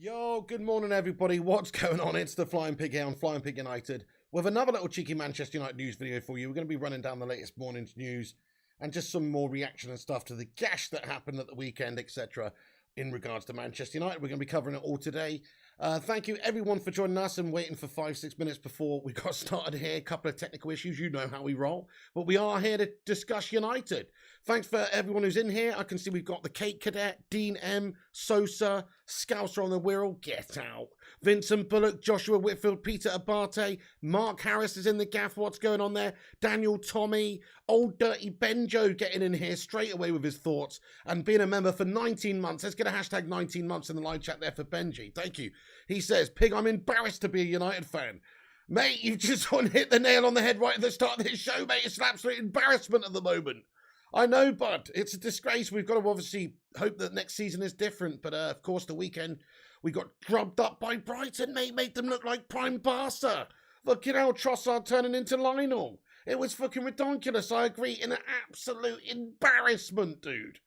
Yo, good morning everybody. What's going on? It's the Flying Pig here on Flying Pig United with another little cheeky Manchester United news video for you. We're going to be running down the latest morning's news and just some more reaction and stuff to the gash that happened at the weekend, etc. in regards to Manchester United. We're going to be covering it all today. Thank you everyone for joining us and waiting for 5-6 minutes before we got started here. A couple of technical issues, you know how we roll, but we are here to discuss United. Thanks for everyone who's in here. I can see we've got the Kate Cadet, Dean M, Sosa, Scouser on the Wirral, get out, Vincent Bullock, Joshua Whitfield, Peter Abate, Mark Harris is in the gaff. What's going on there? Daniel Tommy, Old Dirty Benjo getting in here straight away with his thoughts and being a member for 19 months. Let's get a hashtag 19 months in the live chat there for Benji. Thank you. He says, Pig, I'm embarrassed to be a United fan. Mate, you've just hit the nail on the head right at the start of this show, mate. It's an absolute embarrassment at the moment. I know, bud. It's a disgrace. We've got to obviously hope that next season is different. But, of course, the weekend we got drubbed up by Brighton, mate. Made them look like prime Barca. Fucking hell, Trossard turning into Lionel. It was fucking ridiculous. I agree. In an absolute embarrassment, dude.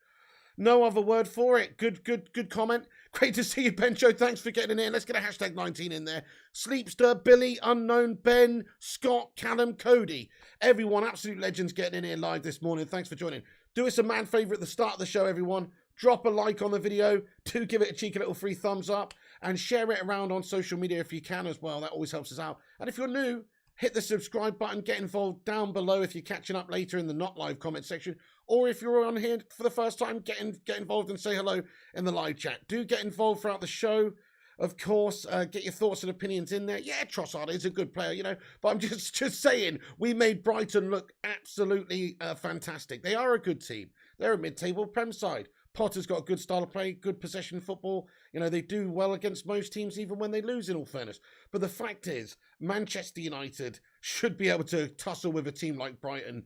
No other word for it. Good comment. Great to see you, Bencho. Thanks for getting in here. Let's get a hashtag 19 in there. Sleepster, Billy, Unknown, Ben, Scott, Callum, Cody. Everyone, absolute legends getting in here live this morning. Thanks for joining. Do us a man favour at the start of the show, everyone. Drop a like on the video. Do give it a cheeky little free thumbs up. And share it around on social media if you can as well. That always helps us out. And if you're new, hit the subscribe button. Get involved down below if you're catching up later in the not live comment section. Or if you're on here for the first time, get involved and say hello in the live chat. Do get involved throughout the show. Of course, get your thoughts and opinions in there. Yeah, Trossard is a good player, you know. But I'm just saying, we made Brighton look absolutely fantastic. They are a good team. They're a mid-table Prem side. Potter's got a good style of play, good possession football. You know, they do well against most teams, even when they lose, in all fairness. But the fact is, Manchester United should be able to tussle with a team like Brighton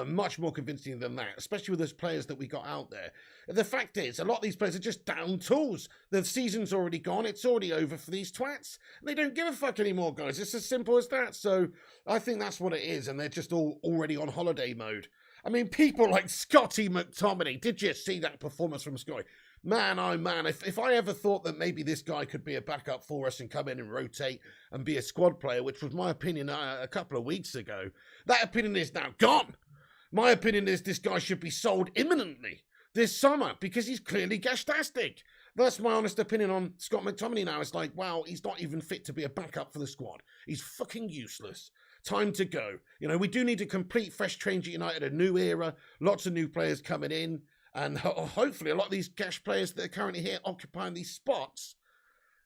much more convincing than that, especially with those players that we got out there. The fact is, a lot of these players are just down tools. The season's already gone. It's already over for these twats. They don't give a fuck anymore, guys. It's as simple as that. So I think that's what it is, and they're just all already on holiday mode. I mean, people like Scotty McTominay, did you see that performance from Sky? Man, oh man, if I ever thought that maybe this guy could be a backup for us and come in and rotate and be a squad player, which was my opinion a couple of weeks ago, that opinion is now gone. My opinion is this guy should be sold imminently this summer because he's clearly gastastic. That's my honest opinion on Scott McTominay now. It's like, wow, he's not even fit to be a backup for the squad. He's fucking useless. Time to go. You know, we do need a complete fresh change at United, a new era, lots of new players coming in, and hopefully a lot of these cash players that are currently here occupying these spots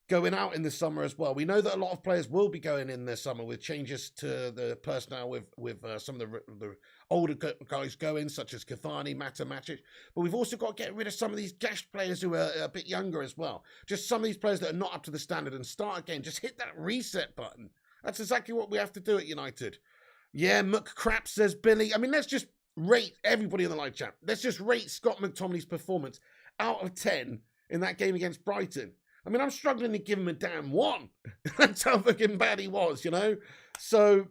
going out in the summer as well. We know that a lot of players will be going in this summer with changes to the personnel with some of the older guys going, such as Cavani, Mata, Matic. But we've also got to get rid of some of these gash players who are a bit younger as well. Just some of these players that are not up to the standard and start again. Just hit that reset button. That's exactly what we have to do at United. Yeah, McCrap, says Billy. I mean, let's just rate everybody in the live chat. Let's just rate Scott McTominay's performance out of 10 in that game against Brighton. I mean, I'm struggling to give him a damn 1. That's how fucking bad he was, you know? So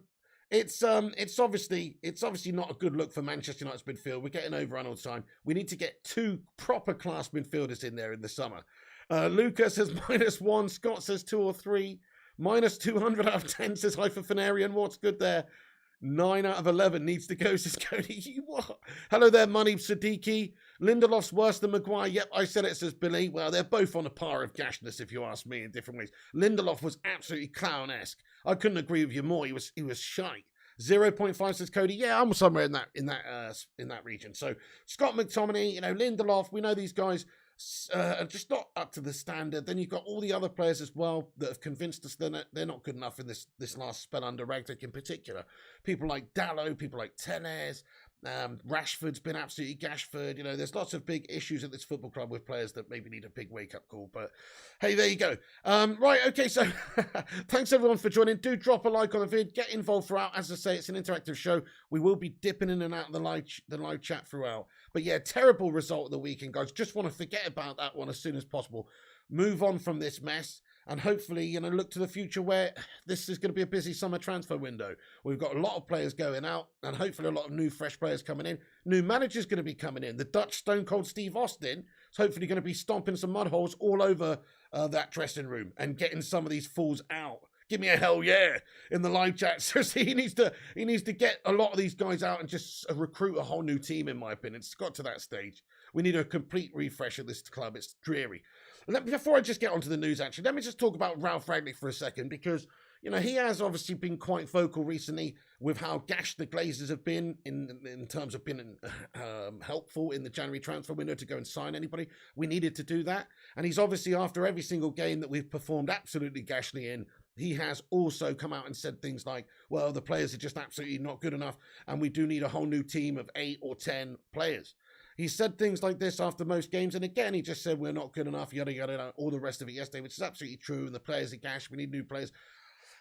it's obviously not a good look for Manchester United's midfield. We're getting overrun all the time. We need to get 2 proper class midfielders in there in the summer. Lucas says -1. Scott says 2 or 3. -200 out of 10 says Hyphenarian. What's good there? 9 out of 11 needs to go, says Cody. What? Hello there, Money Siddiqui. Lindelof's worse than Maguire. Yep, I said it, says Billy. Well, they're both on a par of gashness, if you ask me, in different ways. Lindelof was absolutely clown-esque. I couldn't agree with you more. He was shite. 0.5 says Cody. Yeah, I'm somewhere in that region. So Scott McTominay, you know, Lindelof. We know these guys are just not up to the standard. Then you've got all the other players as well that have convinced us they're not good enough in this last spell under Rangnick in particular. People like Dallo, people like Teles, Rashford's been absolutely gashford. You know, there's lots of big issues at this football club with players that maybe need a big wake-up call. But hey, there you go. Right, okay, so thanks everyone for joining. Do drop a like on the vid. Get involved throughout. As I say, it's an interactive show. We will be dipping in and out of the live chat throughout. But yeah, terrible result of the weekend, guys. Just want to forget about that one as soon as possible. Move on from this mess. And hopefully, you know, look to the future where this is going to be a busy summer transfer window. We've got a lot of players going out and hopefully a lot of new, fresh players coming in. New managers going to be coming in. The Dutch Stone Cold Steve Austin hopefully going to be stomping some mud holes all over that dressing room and getting some of these fools out. Give me a hell yeah in the live chat. So he needs to get a lot of these guys out and just recruit a whole new team, in my opinion. It's got to that stage. We need a complete refresh of this club. It's dreary. Before I just get onto the news, actually, let me just talk about Ralf Rangnick for a second, because, you know, he has obviously been quite vocal recently with how gashed the Glazers have been in terms of being helpful in the January transfer window to go and sign anybody. We needed to do that. And he's obviously, after every single game that we've performed absolutely gashly in, he has also come out and said things like, well, the players are just absolutely not good enough, and we do need a whole new team of 8 or 10 players. He said things like this after most games, and again, he just said we're not good enough, yada, yada, yada, all the rest of it yesterday, which is absolutely true, and the players are gash, we need new players,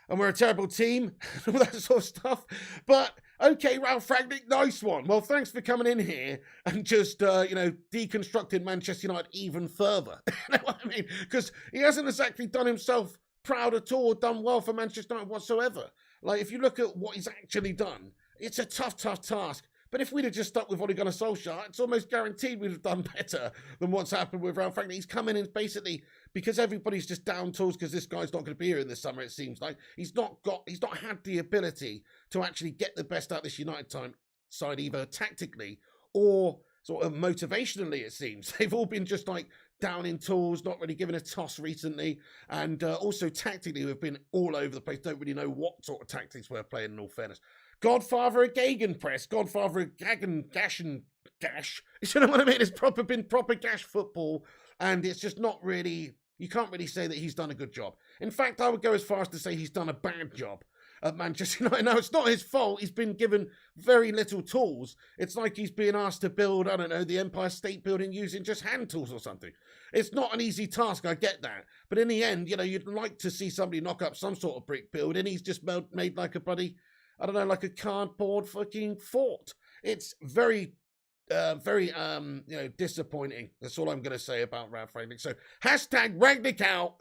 and we're a terrible team, all that sort of stuff. But, okay, Ralf Rangnick, nice one. Well, thanks for coming in here and just, deconstructing Manchester United even further. You know what I mean? Because he hasn't exactly done himself proud at all, done well for Manchester United whatsoever. Like, if you look at what he's actually done, it's a tough task. But if we'd have just stuck with Ole Gunnar Solskjaer, it's almost guaranteed we'd have done better than what's happened with Ralf Rangnick. He's come in and basically, because everybody's just down tools because this guy's not going to be here in the summer, it seems like, he's not had the ability to actually get the best out of this United side, either tactically or sort of motivationally, it seems. They've all been just like down in tools, not really given a toss recently, and also tactically we've been all over the place, don't really know what sort of tactics we're playing, in all fairness. Godfather of Gegenpress, Godfather of Gash. You know what I mean? It's been proper gash football, and it's just not really, you can't really say that he's done a good job. In fact, I would go as far as to say he's done a bad job at Manchester United. Now, it's not his fault. He's been given very little tools. It's like he's being asked to build, I don't know, the Empire State Building using just hand tools or something. It's not an easy task, I get that. But in the end, you know, you'd like to see somebody knock up some sort of brick building. He's just made like a bloody, I don't know, like a cardboard fucking fort. It's very, disappointing. That's all I'm going to say about Ralf Rangnick. So, hashtag Rangnick out,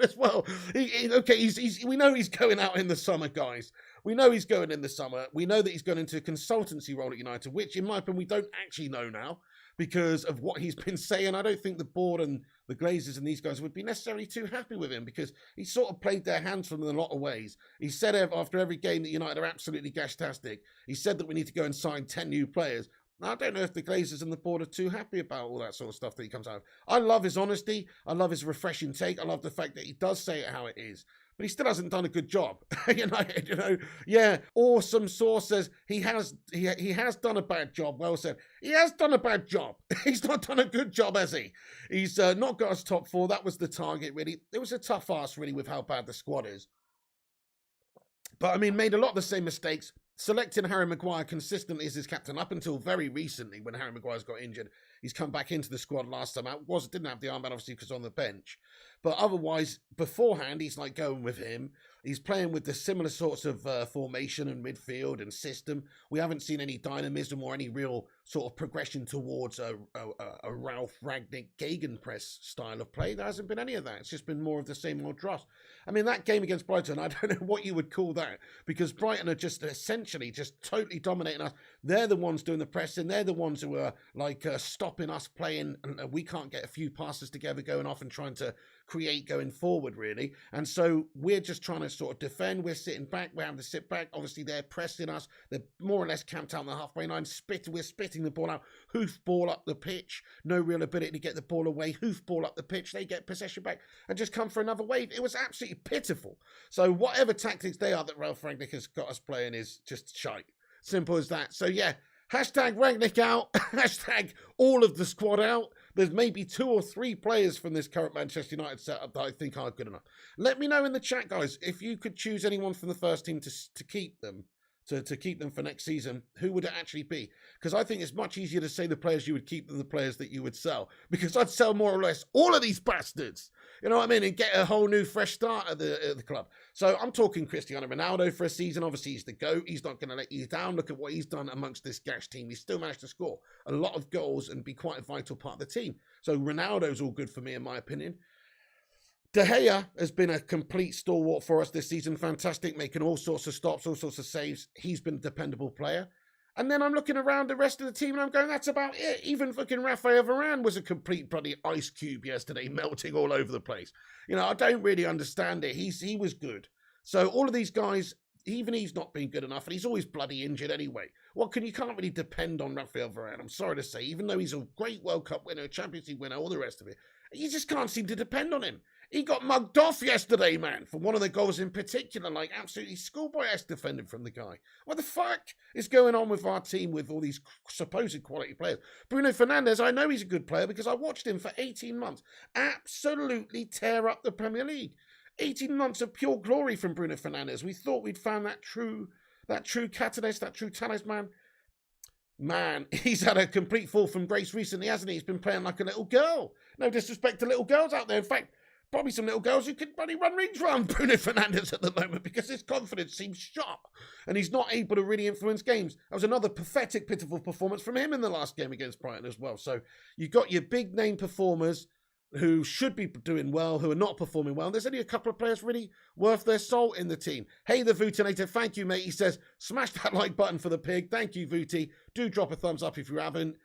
as well. We know he's going out in the summer, guys. We know he's going in the summer. We know that he's going into a consultancy role at United, which, in my opinion, we don't actually know now because of what he's been saying. I don't think the board and the Glazers and these guys would be necessarily too happy with him because he sort of played their hands from them in a lot of ways. He said after every game that United are absolutely gashtastic. He said that we need to go and sign 10 new players. Now, I don't know if the Glazers and the board are too happy about all that sort of stuff that he comes out of. I love his honesty. I love his refreshing take. I love the fact that he does say it how it is. But he still hasn't done a good job. Yeah. Awesome source says he has done a bad job. Well said. He has done a bad job. He's not done a good job, has he? He's not got us top 4. That was the target, really. It was a tough ask, really, with how bad the squad is. But, I mean, made a lot of the same mistakes. Selecting Harry Maguire consistently as his captain up until very recently when Harry Maguire's got injured. He's come back into the squad last time out. Didn't have the armband, obviously, because on the bench. But otherwise, beforehand, he's like going with him. He's playing with the similar sorts of formation and midfield and system. We haven't seen any dynamism or any real sort of progression towards a Ralf Rangnick gegenpress style of play. There hasn't been any of that. It's just been more of the same old dross. I mean, that game against Brighton, I don't know what you would call that, because Brighton are just essentially just totally dominating us. They're the ones doing the pressing. They're the ones who are like stopping us playing. And we can't get a few passes together going off and trying to create going forward, really. And so we're just trying to sort of defend. We're sitting back. We're having to sit back. Obviously, they're pressing us. They're more or less camped out on the halfway line. We're spitting the ball out. Hoof ball up the pitch. No real ability to get the ball away. Hoof ball up the pitch. They get possession back and just come for another wave. It was absolutely pitiful. So whatever tactics they are that Ralf Rangnick has got us playing is just shite. Simple as that. So yeah, hashtag Rangnick out. Hashtag all of the squad out. There's maybe 2 or 3 players from this current Manchester United setup that I think are good enough. Let me know in the chat, guys, if you could choose anyone from the first team to keep them, to keep them for next season, who would it actually be? Because I think it's much easier to say the players you would keep than the players that you would sell. Because I'd sell more or less all of these bastards. You know what I mean? And get a whole new fresh start at the club. So I'm talking Cristiano Ronaldo for a season. Obviously, he's the GOAT. He's not going to let you down. Look at what he's done amongst this gash team. He's still managed to score a lot of goals and be quite a vital part of the team. So Ronaldo's all good for me, in my opinion. De Gea has been a complete stalwart for us this season. Fantastic, making all sorts of stops, all sorts of saves. He's been a dependable player. And then I'm looking around the rest of the team and I'm going, that's about it. Even fucking Raphael Varane was a complete bloody ice cube yesterday, melting all over the place. I don't really understand it. He was good. So all of these guys, even he's not been good enough, and he's always bloody injured anyway. You can't really depend on Raphael Varane, I'm sorry to say, even though he's a great World Cup winner, Champions League winner, all the rest of it. You just can't seem to depend on him. He got mugged off yesterday, man, for one of the goals in particular, like absolutely schoolboy-esque defending from the guy. What the fuck is going on with our team with all these supposed quality players? Bruno Fernandes, I know he's a good player because I watched him for 18 months absolutely tear up the Premier League. 18 months of pure glory from Bruno Fernandes. We thought we'd found that true catalyst, that true talisman. Man, he's had a complete fall from grace recently, hasn't he? He's been playing like a little girl. No disrespect to little girls out there. In fact, probably some little girls who could bloody run rings around Bruno Fernandes at the moment because his confidence seems shot and he's not able to really influence games. That was another pathetic, pitiful performance from him in the last game against Brighton as well. So you got your big name performers who should be doing well, who are not performing well. And there's only a couple of players really worth their salt in the team. Hey, the Vootinator, thank you, mate. He says, smash that like button for the pig. Thank you, Vooty. Do drop a thumbs up if you haven't.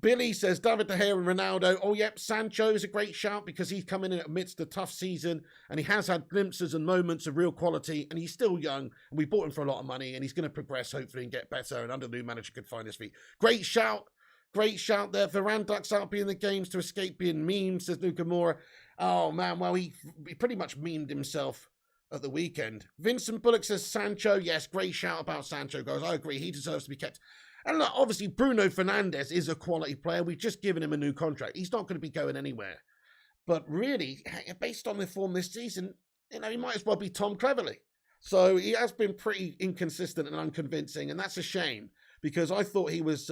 Billy says, David De Gea and Ronaldo. Oh, yep, Sancho is a great shout because he's coming in amidst a tough season and he has had glimpses and moments of real quality and he's still young and we bought him for a lot of money and he's going to progress hopefully and get better and under the new manager could find his feet. Great shout. Great shout there. Varane ducks out being the games to escape being memed, says Luca Moura. Oh, man, well, he pretty much memed himself at the weekend. Vincent Bullock says Sancho. Yes, great shout about Sancho, guys. I agree. He deserves to be kept. And look, obviously, Bruno Fernandes is a quality player. We've just given him a new contract. He's not going to be going anywhere. But really, based on the form this season, he might as well be Tom Cleverley. So he has been pretty inconsistent and unconvincing, and that's a shame. Because I thought he was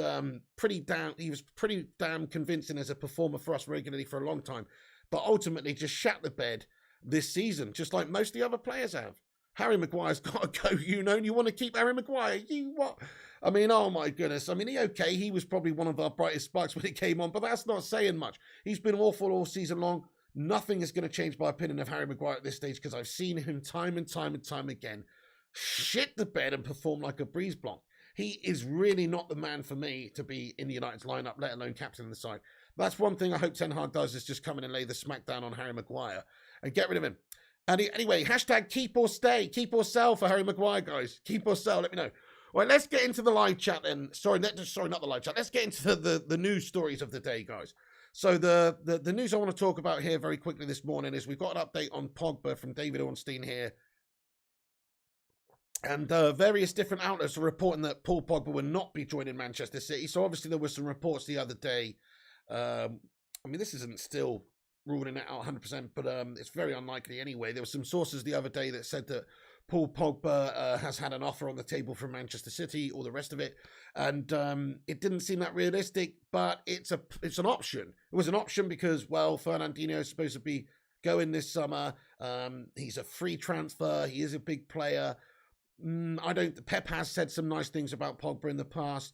pretty damn convincing as a performer for us regularly for a long time. But ultimately just shat the bed this season, just like most of the other players have. Harry Maguire's got to go, and you want to keep Harry Maguire. You what? I mean, oh my goodness. I mean, he was probably one of our brightest sparks when he came on, but that's not saying much. He's been awful all season long. Nothing is going to change my opinion of Harry Maguire at this stage because I've seen him time and time and time again shit the bed and perform like a breeze block. He is really not the man for me to be in the United's lineup, let alone captain the side. That's one thing I hope Ten Hag does is just come in and lay the smackdown on Harry Maguire and get rid of him. And anyway, hashtag keep or stay, keep or sell for Harry Maguire, guys. Keep or sell, let me know. All right, let's get into the live chat then. Sorry, not the live chat. Let's get into the news stories of the day, guys. So the news I want to talk about here very quickly this morning is we've got an update on Pogba from David Ornstein here. And various different outlets are reporting that Paul Pogba will not be joining Manchester City. So obviously there were some reports the other day. I mean, this isn't still ruling it out 100%, but it's very unlikely anyway. There were some sources the other day that said that Paul Pogba has had an offer on the table from Manchester City, all the rest of it. And it didn't seem that realistic, but it's an option. It was an option because, well, Fernandinho is supposed to be going this summer. He's a free transfer. He is a big player. Pep has said some nice things about Pogba in the past,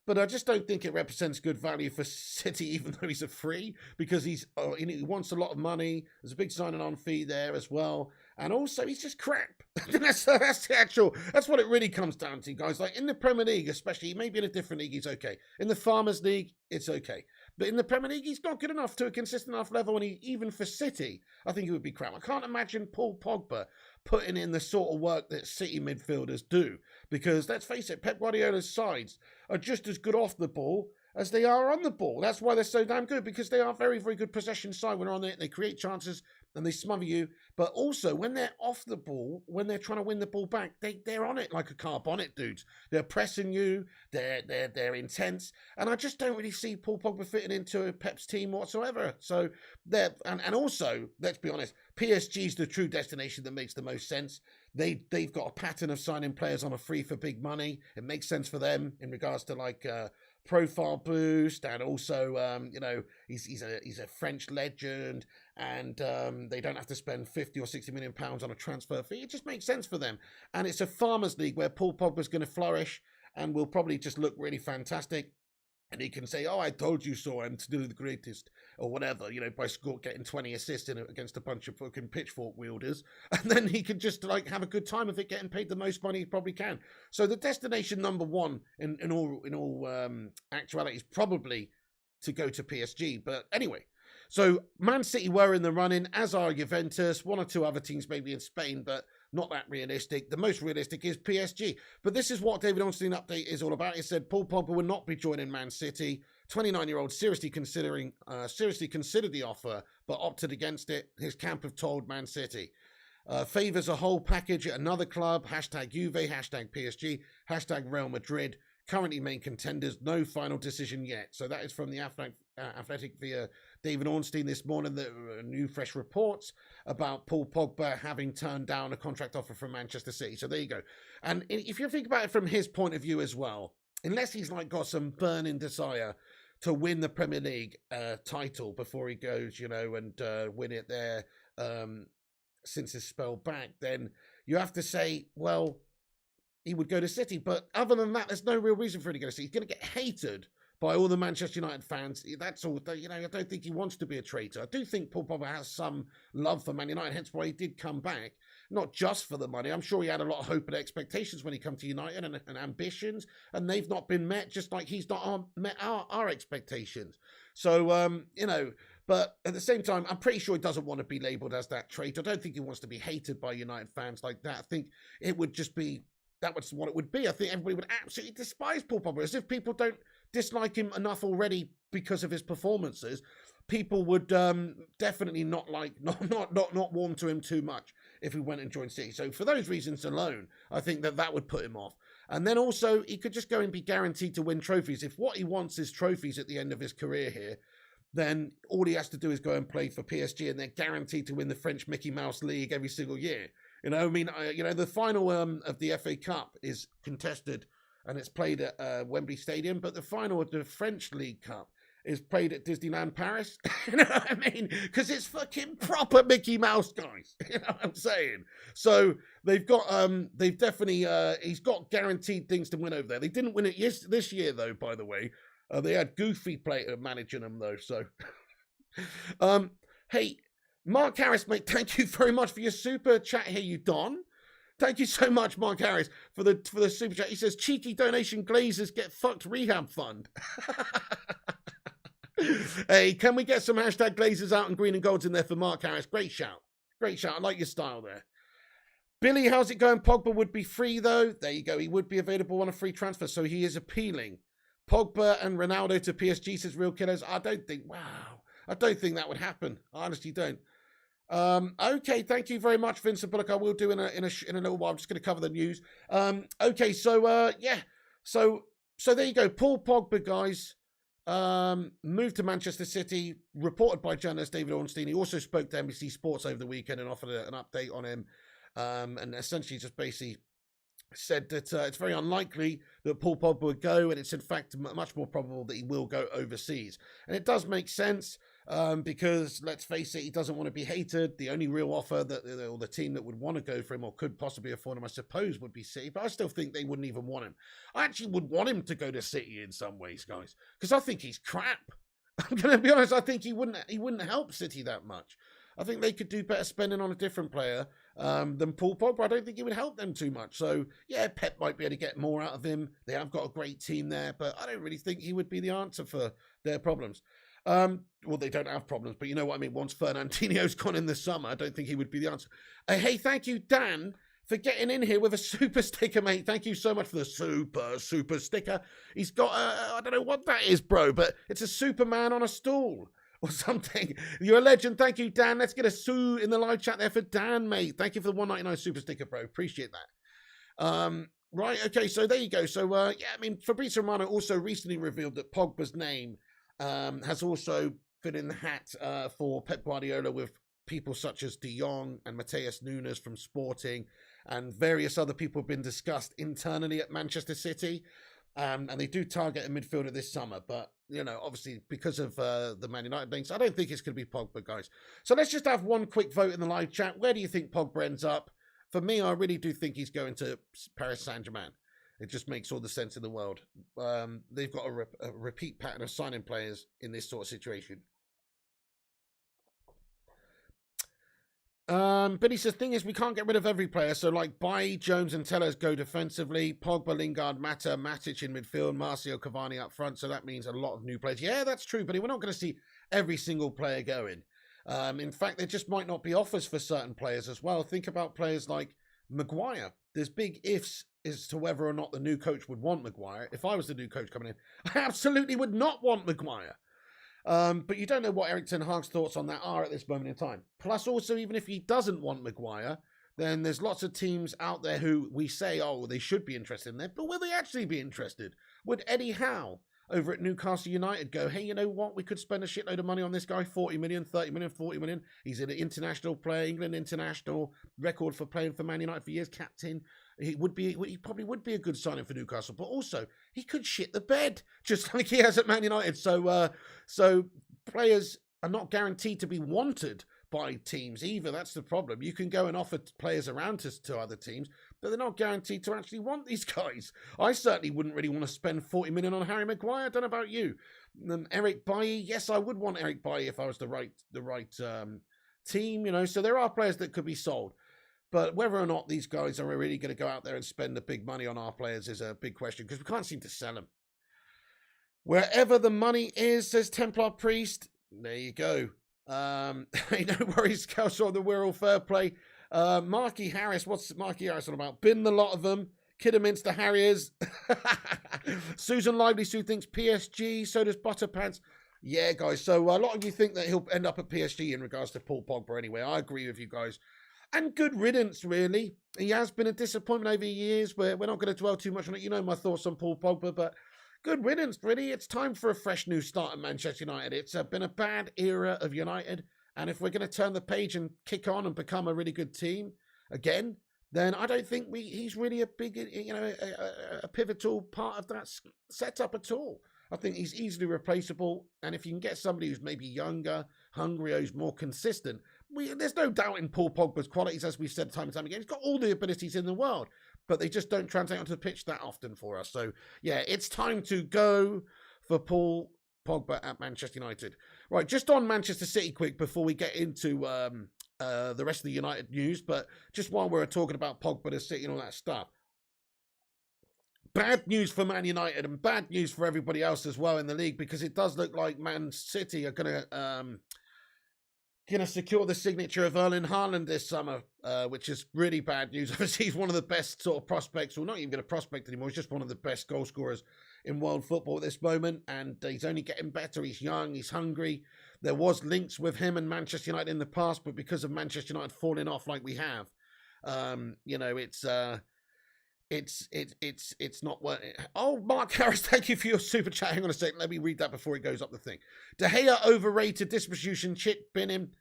but I just don't think it represents good value for City, even though he's a free, because he wants a lot of money. There's a big signing on fee there as well. And also, he's just crap. That's what it really comes down to, guys. Like in the Premier League, especially, maybe in a different league, he's okay. In the Farmers League, it's okay. But in the Premier League, he's not good enough to a consistent enough level. And even for City, I think he would be crap. I can't imagine Paul Pogba putting in the sort of work that City midfielders do. Because let's face it, Pep Guardiola's sides are just as good off the ball as they are on the ball. That's why they're so damn good, because they are very, very good possession side when they're on it. They create chances and they smother you. But also, when they're off the ball, when they're trying to win the ball back, they're on it like a car bonnet, dudes. They're pressing you. They're intense. And I just don't really see Paul Pogba fitting into Pep's team whatsoever. So, and also, let's be honest, PSG's the true destination that makes the most sense. They've got a pattern of signing players on a free for big money. It makes sense for them in regards to like profile boost, and also he's a French legend, and they don't have to spend 50 or 60 million pounds on a transfer fee. It just makes sense for them, and it's a farmers league where Paul Pogba's going to flourish and will probably just look really fantastic. And he can say, oh, I told you so, I'm still the greatest, or whatever, by getting 20 assists against a bunch of fucking pitchfork wielders. And then he can just, have a good time of it, getting paid the most money he probably can. So the destination number one in all actuality is probably to go to PSG. But anyway, so Man City were in the running, as are Juventus, one or two other teams maybe in Spain, but not that realistic. The most realistic is PSG. But this is what David Ornstein update is all about. It said Paul Pogba will not be joining Man City. 29-year-old seriously considered the offer, but opted against it. His camp have told Man City. Favours a whole package at another club. Hashtag Juve, hashtag PSG, hashtag Real Madrid. Currently main contenders. No final decision yet. So that is from the Athletic via David Ornstein this morning. The new fresh reports about Paul Pogba having turned down a contract offer from Manchester City. So there you go. And if you think about it from his point of view as well, unless he's got some burning desire to win the Premier League title before he goes, and win it there since his spell back, then you have to say, well, he would go to City. But other than that, there's no real reason for him to go to City. He's going to get hated by all the Manchester United fans. That's all. I don't think he wants to be a traitor. I do think Paul Pogba has some love for Man United, hence why he did come back. Not just for the money. I'm sure he had a lot of hope and expectations when he come to United and ambitions, and they've not been met, just like he's not met our expectations. So, but at the same time, I'm pretty sure he doesn't want to be labelled as that traitor. I don't think he wants to be hated by United fans like that. I think it would just be, that was what it would be. I think everybody would absolutely despise Paul Pogba, as if people don't dislike him enough already because of his performances. People would definitely not warm to him too much if he went and joined City. So for those reasons alone, I think that would put him off. And then also, he could just go and be guaranteed to win trophies. If what he wants is trophies at the end of his career here, then all he has to do is go and play for PSG, and they're guaranteed to win the French Mickey Mouse League every single year. The final of the FA Cup is contested and it's played at Wembley Stadium, but the final of the French League Cup is played at Disneyland Paris. You know what I mean? Because it's fucking proper Mickey Mouse, guys. You know what I'm saying? So they've definitely, he's got guaranteed things to win over there. They didn't win it this year, though, by the way. They had Goofy managing them, though, so. Hey, Mark Harris, mate, thank you very much for your super chat here, you Don. Thank you so much, Mark Harris, for the super chat. He says, cheeky donation Glazers get fucked rehab fund. Hey, can we get some hashtag Glazers out and green and golds in there for Mark Harris? Great shout. Great shout. I like your style there. Billy, how's it going? Pogba would be free, though. There you go. He would be available on a free transfer, so he is appealing. Pogba and Ronaldo to PSG, says Real Killers. I don't think that would happen. I honestly don't. Okay, thank you very much, Vincent Bullock. I will do in a little while. I'm just going to cover the news. Okay, so yeah, so there you go. Paul Pogba, guys, moved to Manchester City. Reported by journalist David Ornstein. He also spoke to NBC Sports over the weekend and offered an update on him, and essentially just basically said that it's very unlikely that Paul Pogba would go, and it's in fact much more probable that he will go overseas. And it does make sense. Because let's face it, he doesn't want to be hated. The only real offer or the team that would want to go for him or could possibly afford him, I suppose, would be City. But I still think they wouldn't even want him. I actually would want him to go to City in some ways, guys, because I think he's crap. I'm going to be honest. I think he wouldn't help City that much. I think they could do better spending on a different player than Paul Pogba. I don't think he would help them too much. So, yeah, Pep might be able to get more out of him. They have got a great team there, but I don't really think he would be the answer for their problems. Well, they don't have problems, but you know what I mean? Once Fernandinho's gone in the summer, I don't think he would be the answer. Hey, thank you, Dan, for getting in here with a super sticker, mate. Thank you so much for the super sticker. He's got, I don't know what that is, bro, but it's a Superman on a stool or something. You're a legend. Thank you, Dan. Let's get a sue in the live chat there for Dan, mate. Thank you for the $1.99 super sticker, bro. Appreciate that. Right, okay, so there you go. So, yeah, I mean, Fabrizio Romano also recently revealed that Pogba's name has also been in the hat for Pep Guardiola, with people such as De Jong and Mateus Nunes from Sporting, and various other people have been discussed internally at Manchester City, and they do target a midfielder this summer, but you know, obviously because of the Man United links, I don't think it's going to be Pogba, guys. So let's just have one quick vote in the live chat. Where do you think Pogba ends up? For me, I really do think he's going to Paris Saint-Germain. It just makes all the sense in the world. They've got a repeat pattern of signing players in this sort of situation. But he says, thing is, we can't get rid of every player. So, like, Bailly, Jones and Tellers go defensively. Pogba, Lingard, Mata, Matic in midfield. Marcio, Cavani up front. So that means a lot of new players. Yeah, that's true. But we're not going to see every single player going. In fact, there just might not be offers for certain players as well. Think about players like Maguire. There's big ifs as to whether or not the new coach would want Maguire. If I was the new coach coming in, I absolutely would not want Maguire. But you don't know what Erik ten Hag's thoughts on that are at this moment in time. Plus, also, even if he doesn't want Maguire, then there's lots of teams out there who we say, oh, they should be interested in that. But will they actually be interested? Would Eddie Howe over at Newcastle United go, hey, you know what? We could spend a shitload of money on this guy, 40 million, 30 million, 40 million. He's an international player, England international, record for playing for Man United for years, captain. He probably would be a good signing for Newcastle, but also he could shit the bed just like he has at Man United. So players are not guaranteed to be wanted by teams either. That's the problem. You can go and offer players around to other teams, but they're not guaranteed to actually want these guys. I certainly wouldn't really want to spend 40 million on Harry Maguire. I don't know about you. Eric Bailly, yes, I would want Eric Bailly if I was the right team. You know, so there are players that could be sold. But whether or not these guys are really going to go out there and spend the big money on our players is a big question because we can't seem to sell them. Wherever the money is, says Templar Priest. There you go. Hey, no worries, Kelso, the Wirral fair play. Marky Harris, what's Marky Harris on about? Bin the lot of them. Kidderminster Harriers. Susan Lively Sue thinks PSG, so does Butterpants. Yeah, guys, so a lot of you think that he'll end up at PSG in regards to Paul Pogba anyway. I agree with you guys. And good riddance, really. He has been a disappointment over years. We're not going to dwell too much on it. You know my thoughts on Paul Pogba, but good riddance, really. It's time for a fresh new start at Manchester United. It's been a bad era of United, and if we're going to turn the page and kick on and become a really good team again, then I don't think he's really a big, a pivotal part of that setup at all. I think he's easily replaceable, and if you can get somebody who's maybe younger, hungrier, who's more consistent, there's no doubt in Paul Pogba's qualities, as we've said time and time again. He's got all the abilities in the world, but they just don't translate onto the pitch that often for us. So, yeah, it's time to go for Paul Pogba at Manchester United. Right, just on Manchester City quick before we get into the rest of the United news, but just while we're talking about Pogba, the City and all that stuff. Bad news for Man United and bad news for everybody else as well in the league, because it does look like Man City are going to secure the signature of Erling Haaland this summer, which is really bad news. Obviously, he's one of the best sort of prospects, well, not even a prospect anymore. He's just one of the best goal scorers in world football at this moment, and he's only getting better. He's young, he's hungry. There was links with him and Manchester United in the past, but because of Manchester United falling off like we have, it's not worth it. Oh, Mark Harris, thank you for your super chat. Hang on a second, let me read that before it goes up the thing. De Gea overrated, distribution shit, bin him.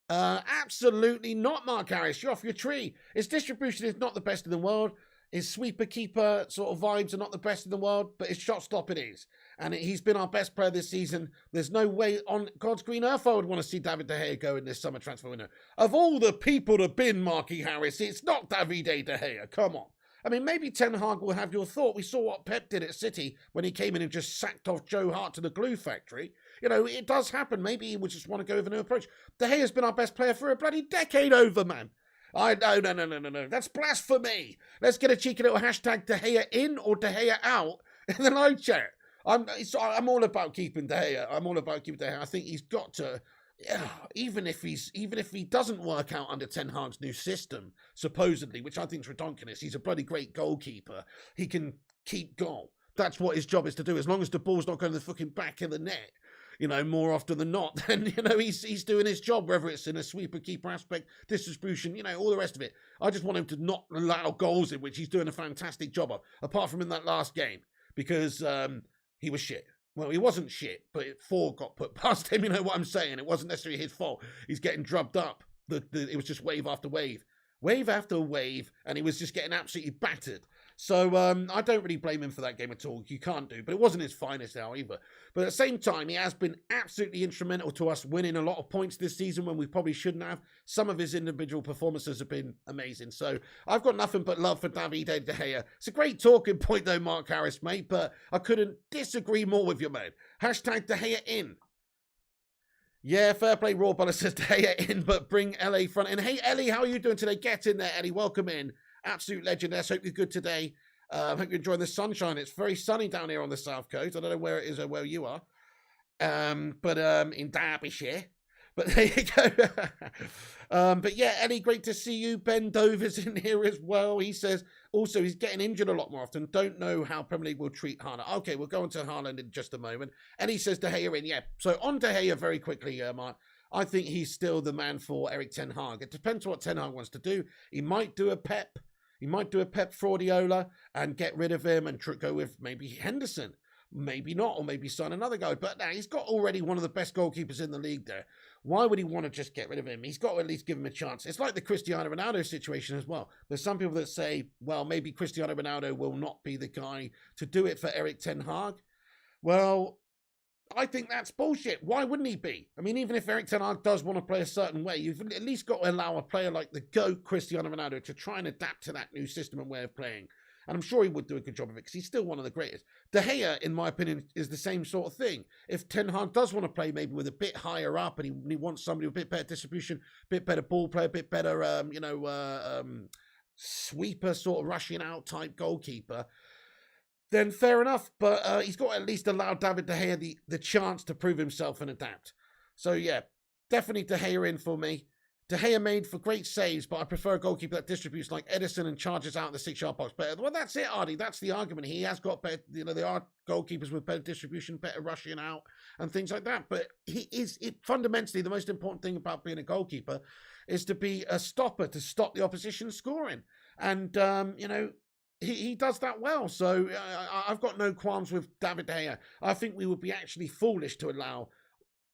Absolutely not, Mark Harris. You're off your tree. His distribution is not the best in the world. His sweeper keeper sort of vibes are not the best in the world, but his shot stop it is. And he's been our best player this season. There's no way on God's green earth I would want to see David De Gea go in this summer transfer window. Of all the people to bin Marky Harris, it's not Davide De Gea. Come on. I mean, maybe Ten Hag will have your thought. We saw what Pep did at City when he came in and just sacked off Joe Hart to the glue factory. You know, it does happen. Maybe he would just want to go with a new approach. De Gea's been our best player for a bloody decade over, man. No. That's blasphemy. Let's get a cheeky little hashtag De Gea in or De Gea out in the live chat. I'm all about keeping De Gea. I think he's got to, even if he doesn't work out under Ten Hag's new system, supposedly, which I think is ridiculous. He's a bloody great goalkeeper. He can keep goal. That's what his job is to do. As long as the ball's not going to the fucking back of the net, you know, more often than not, then, you know, he's doing his job, whether it's in a sweeper keeper aspect, distribution, you know, all the rest of it. I just want him to not allow goals in, which he's doing a fantastic job of, apart from in that last game, because he was shit. Well, he wasn't shit, but 4 got put past him, you know what I'm saying? It wasn't necessarily his fault. He's getting drubbed up. It was just wave after wave. Wave after wave, and he was just getting absolutely battered. So I don't really blame him for that game at all. You can't do, but it wasn't his finest hour either. But at the same time, he has been absolutely instrumental to us winning a lot of points this season when we probably shouldn't have. Some of his individual performances have been amazing. So I've got nothing but love for Davide De Gea. It's a great talking point though, Mark Harris, mate, but I couldn't disagree more with you, man. Hashtag De Gea in. Yeah, fair play, Raw Buller says De Gea in, but bring LA front. And hey, Ellie, how are you doing today? Get in there, Ellie. Welcome in. Absolute legend. Let's hope you're good today. Hope you're enjoying the sunshine. It's very sunny down here on the south coast. I don't know where it is or where you are. But in Derbyshire. But there you go. But yeah, Ellie, great to see you. Ben Dover's in here as well. He says, also, he's getting injured a lot more often. Don't know how Premier League will treat Haaland. Okay, we'll go on to Haaland in just a moment. And he says De Gea in. Yeah, so on De Gea very quickly, Mark. I think he's still the man for Erik Ten Hag. It depends what Ten Hag wants to do. He might do a Pep. He might do a Pep Fraudiola and get rid of him and go with maybe Henderson. Maybe not, or maybe sign another guy. But now he's got already one of the best goalkeepers in the league there. Why would he want to just get rid of him? He's got to at least give him a chance. It's like the Cristiano Ronaldo situation as well. There's some people that say, well, maybe Cristiano Ronaldo will not be the guy to do it for Erik Ten Hag. Well, I think that's bullshit. Why wouldn't he be? I mean, even if Erik Ten Hag does want to play a certain way, you've at least got to allow a player like the GOAT Cristiano Ronaldo to try and adapt to that new system and way of playing. And I'm sure he would do a good job of it because he's still one of the greatest. De Gea, in my opinion, is the same sort of thing. If Ten Hag does want to play maybe with a bit higher up and he wants somebody with a bit better distribution, a bit better ball play, a bit better, sweeper sort of rushing out type goalkeeper, then fair enough. But he's got to at least allow David De Gea the chance to prove himself and adapt. So yeah, definitely De Gea in for me. De Gea made for great saves, but I prefer a goalkeeper that distributes like Edison and charges out the 6-yard box better. Well, that's it, Ardy. That's the argument. He has got better, there are goalkeepers with better distribution, better rushing out and things like that. But fundamentally, the most important thing about being a goalkeeper is to be a stopper, to stop the opposition scoring. And, he does that well. So I've got no qualms with David De Gea. I think we would be actually foolish to allow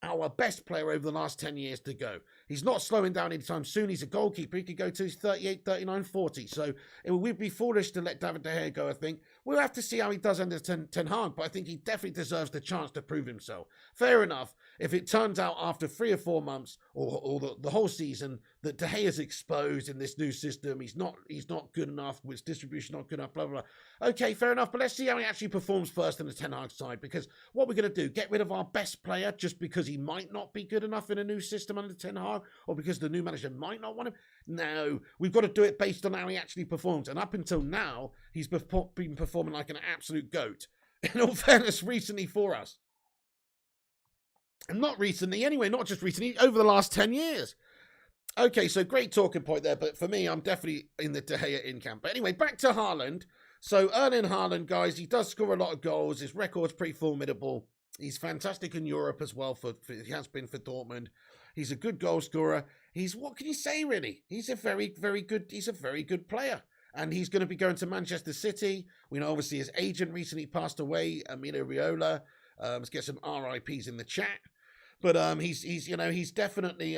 our best player over the last 10 years to go. He's not slowing down anytime soon. He's a goalkeeper. He could go to 38, 39, 40. So we'd be foolish to let David De Gea go, I think. We'll have to see how he does under Ten Hag, but I think he definitely deserves the chance to prove himself. Fair enough. If it turns out after 3 or 4 months or the whole season that De Gea is exposed in this new system, he's not good enough, his distribution not good enough, blah, blah, blah. Okay, fair enough, but let's see how he actually performs first in the Ten Hag side, because what we're going to do, get rid of our best player just because he might not be good enough in a new system under Ten Hag, or because the new manager might not want him? No, we've got to do it based on how he actually performs. And up until now, he's been performing like an absolute goat. In all fairness, recently for us. And not recently anyway, not just recently, over the last 10 years. Okay, so great talking point there, but for me, I'm definitely in the De Gea in camp. But anyway, back to Haaland. So Erling Haaland, guys, he does score a lot of goals. His record's pretty formidable. He's fantastic in Europe as well. He has been for Dortmund. He's a good goal scorer. What can you say, really? He's a very, very good player. And he's going to be going to Manchester City. We know, obviously, his agent recently passed away, Emilio Riola. Let's get some RIPs in the chat. But he's definitely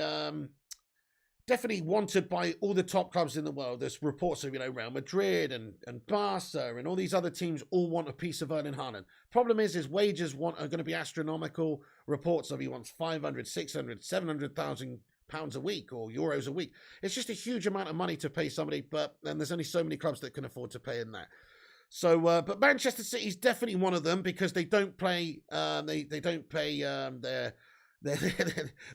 wanted by all the top clubs in the world. There's reports of, Real Madrid and Barca and all these other teams all want a piece of Erling Haaland. Problem is his wages are going to be astronomical. Reports of he wants 500, 600, 700,000 pounds a week or euros a week. It's just a huge amount of money to pay somebody, but then there's only so many clubs that can afford to pay in that. So, but Manchester City is definitely one of them because they don't play. They don't pay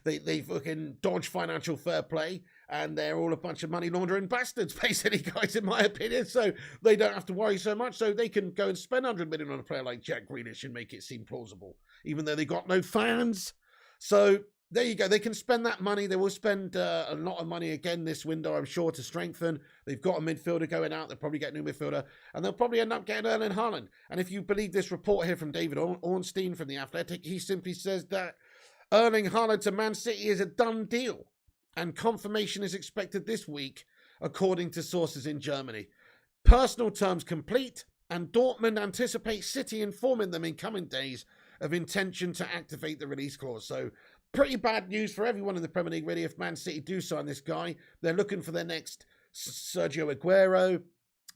they fucking dodge financial fair play, and they're all a bunch of money laundering bastards, basically, guys, in my opinion. So they don't have to worry so much. So they can go and spend 100 million on a player like Jack Grealish and make it seem plausible, even though they got no fans. So there you go. They can spend that money. They will spend a lot of money again this window, I'm sure, to strengthen. They've got a midfielder going out. They'll probably get a new midfielder. And they'll probably end up getting Erling Haaland. And if you believe this report here from David Ornstein from The Athletic, he simply says that Erling Haaland to Man City is a done deal. And confirmation is expected this week, according to sources in Germany. Personal terms complete, and Dortmund anticipate City informing them in coming days of intention to activate the release clause. So pretty bad news for everyone in the Premier League, really, if Man City do sign this guy. They're looking for their next Sergio Aguero.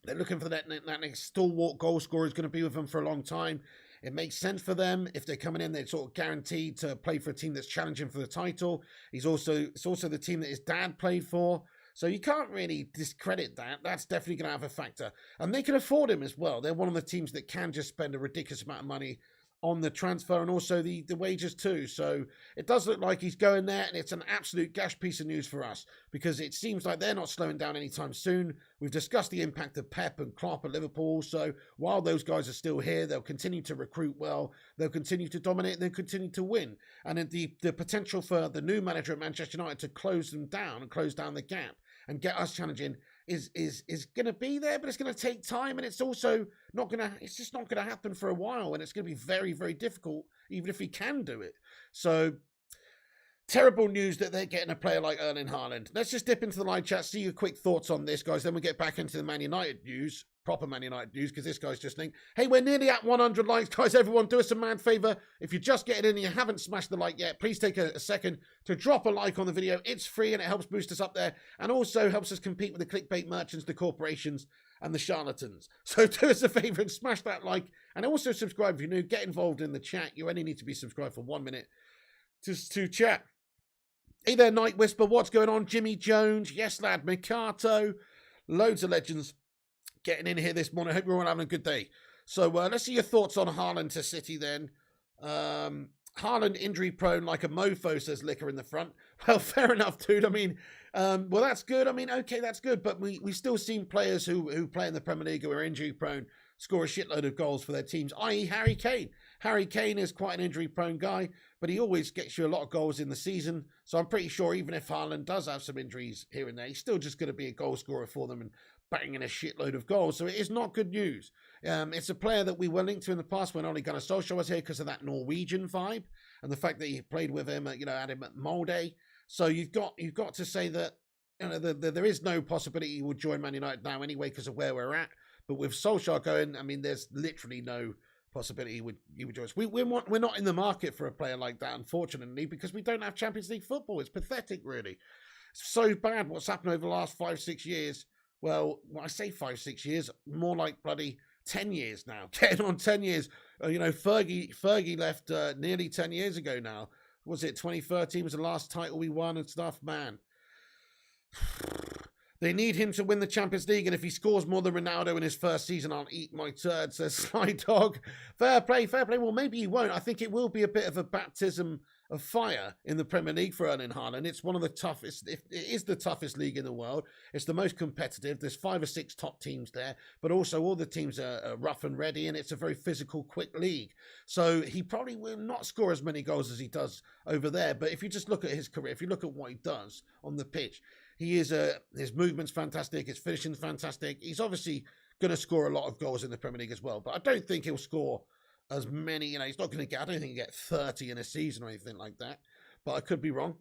They're looking for that next stalwart goal scorer who's going to be with them for a long time. It makes sense for them. If they're coming in, they're sort of guaranteed to play for a team that's challenging for the title. It's also the team that his dad played for. So you can't really discredit that. That's definitely going to have a factor. And they can afford him as well. They're one of the teams that can just spend a ridiculous amount of money on the transfer and also the wages too. So it does look like he's going there, and it's an absolute gash piece of news for us because it seems like they're not slowing down anytime soon. We've discussed the impact of Pep and Klopp at Liverpool. So while those guys are still here, they'll continue to recruit well, they'll continue to dominate, and they'll continue to win. And the potential for the new manager at Manchester United to close them down and close down the gap and get us challenging is going to be there, but it's going to take time, and it's also not going to, it's just not going to happen for a while, and it's going to be very, very difficult, even if he can do it. So, terrible news that they're getting a player like Erling Haaland. Let's just dip into the live chat, see your quick thoughts on this, guys, then we'll get back into the Man United news, proper Man United news, because this guy's just linked. Hey, we're nearly at 100 likes, guys. Everyone, do us a mad favor. If you're just getting in and you haven't smashed the like yet, please take a second to drop a like on the video. It's free and it helps boost us up there and also helps us compete with the clickbait merchants, the corporations, and the charlatans. So do us a favor and smash that like, and also subscribe if you're new. Get involved in the chat. You only need to be subscribed for 1 minute just to chat. Hey there, Night Whisper. What's going on? Jimmy Jones. Yes, lad. Mikato. Loads of legends getting in here this morning. I hope you're all having a good day. So let's see your thoughts on Haaland to City then. Haaland injury prone like a mofo, says Liquor in the front. Well, fair enough, dude. I mean, well, that's good. I mean, okay, that's good. But we've still seen players who play in the Premier League who are injury prone score a shitload of goals for their teams, i.e. Harry Kane. Harry Kane is quite an injury prone guy, but he always gets you a lot of goals in the season. So I'm pretty sure even if Haaland does have some injuries here and there, he's still just going to be a goal scorer for them and banging a shitload of goals. So it is not good news. It's a player that we were linked to in the past when Ole Gunnar Solskjaer was here because of that Norwegian vibe and the fact that he played with him, had him at Molde. So you've got to say that there is no possibility he would join Man United now anyway because of where we're at. But with Solskjaer going, I mean, there's literally no possibility he would join us. We're not in the market for a player like that, unfortunately, because we don't have Champions League football. It's pathetic, really. It's so bad what's happened over the last 5-6 years. Well, when I say 5-6 years, more like bloody 10 years now. Getting on 10 years. Fergie left nearly 10 years ago now. Was it 2013 was the last title we won and stuff? Man. They need him to win the Champions League, and if he scores more than Ronaldo in his first season, I'll eat my turd, says Sly Dog. Fair play, fair play. Well, maybe he won't. I think it will be a bit of a baptism of fire in the Premier League for Erling Haaland. It's one of the toughest, it is the toughest league in the world. It's the most competitive. There's 5 or 6 top teams there, but also all the teams are rough and ready, and it's a very physical, quick league. So he probably will not score as many goals as he does over there, but if you just look at his career, if you look at what he does on the pitch, he is his movement's fantastic, his finishing's fantastic. He's obviously going to score a lot of goals in the Premier League as well, but I don't think he'll score as many. He's not going to get, I don't think he'll get 30 in a season or anything like that, but I could be wrong.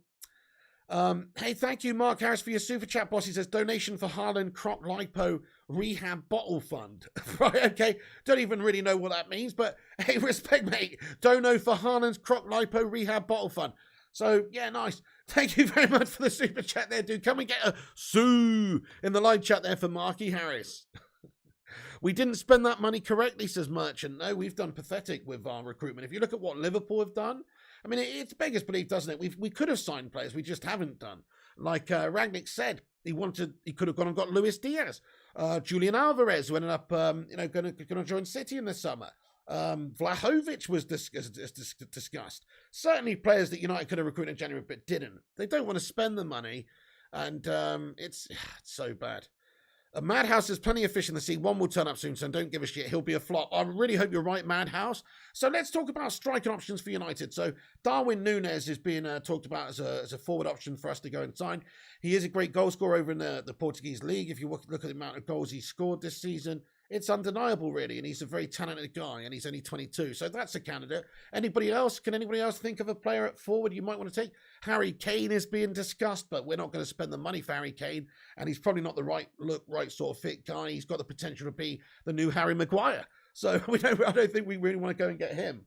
Hey, thank you, Mark Harris, for your super chat, boss. He says, donation for Haaland Croc Lipo Rehab Bottle Fund. Right, okay. Don't even really know what that means, but hey, respect, mate. Dono for Haaland's Croc Lipo Rehab Bottle Fund. So, yeah, nice. Thank you very much for the super chat there, dude. Come and get a sue in the live chat there for Marky Harris. We didn't spend that money correctly, says Merchant. No, we've done pathetic with our recruitment. If you look at what Liverpool have done, I mean, it's beggars belief, doesn't it? We could have signed players, we just haven't done. Like Rangnick said, he could have gone and got Luis Diaz, Julian Alvarez, who ended up, going to join City in the summer. Vlahovic was discussed. Certainly players that United could have recruited in January, but didn't. They don't want to spend the money, and it's so bad. Madhouse has plenty of fish in the sea. One will turn up soon, so don't give a shit. He'll be a flop. I really hope you're right, Madhouse. So let's talk about striking options for United. So Darwin Núñez is being talked about as a forward option for us to go and sign. He is a great goal scorer over in the Portuguese league. If you look at the amount of goals he scored this season, it's undeniable, really, and he's a very talented guy, and he's only 22, so that's a candidate. Anybody else? Can anybody else think of a player at forward you might want to take? Harry Kane is being discussed, but we're not going to spend the money for Harry Kane, and he's probably not the right sort of fit guy. He's got the potential to be the new Harry Maguire, so I don't think we really want to go and get him.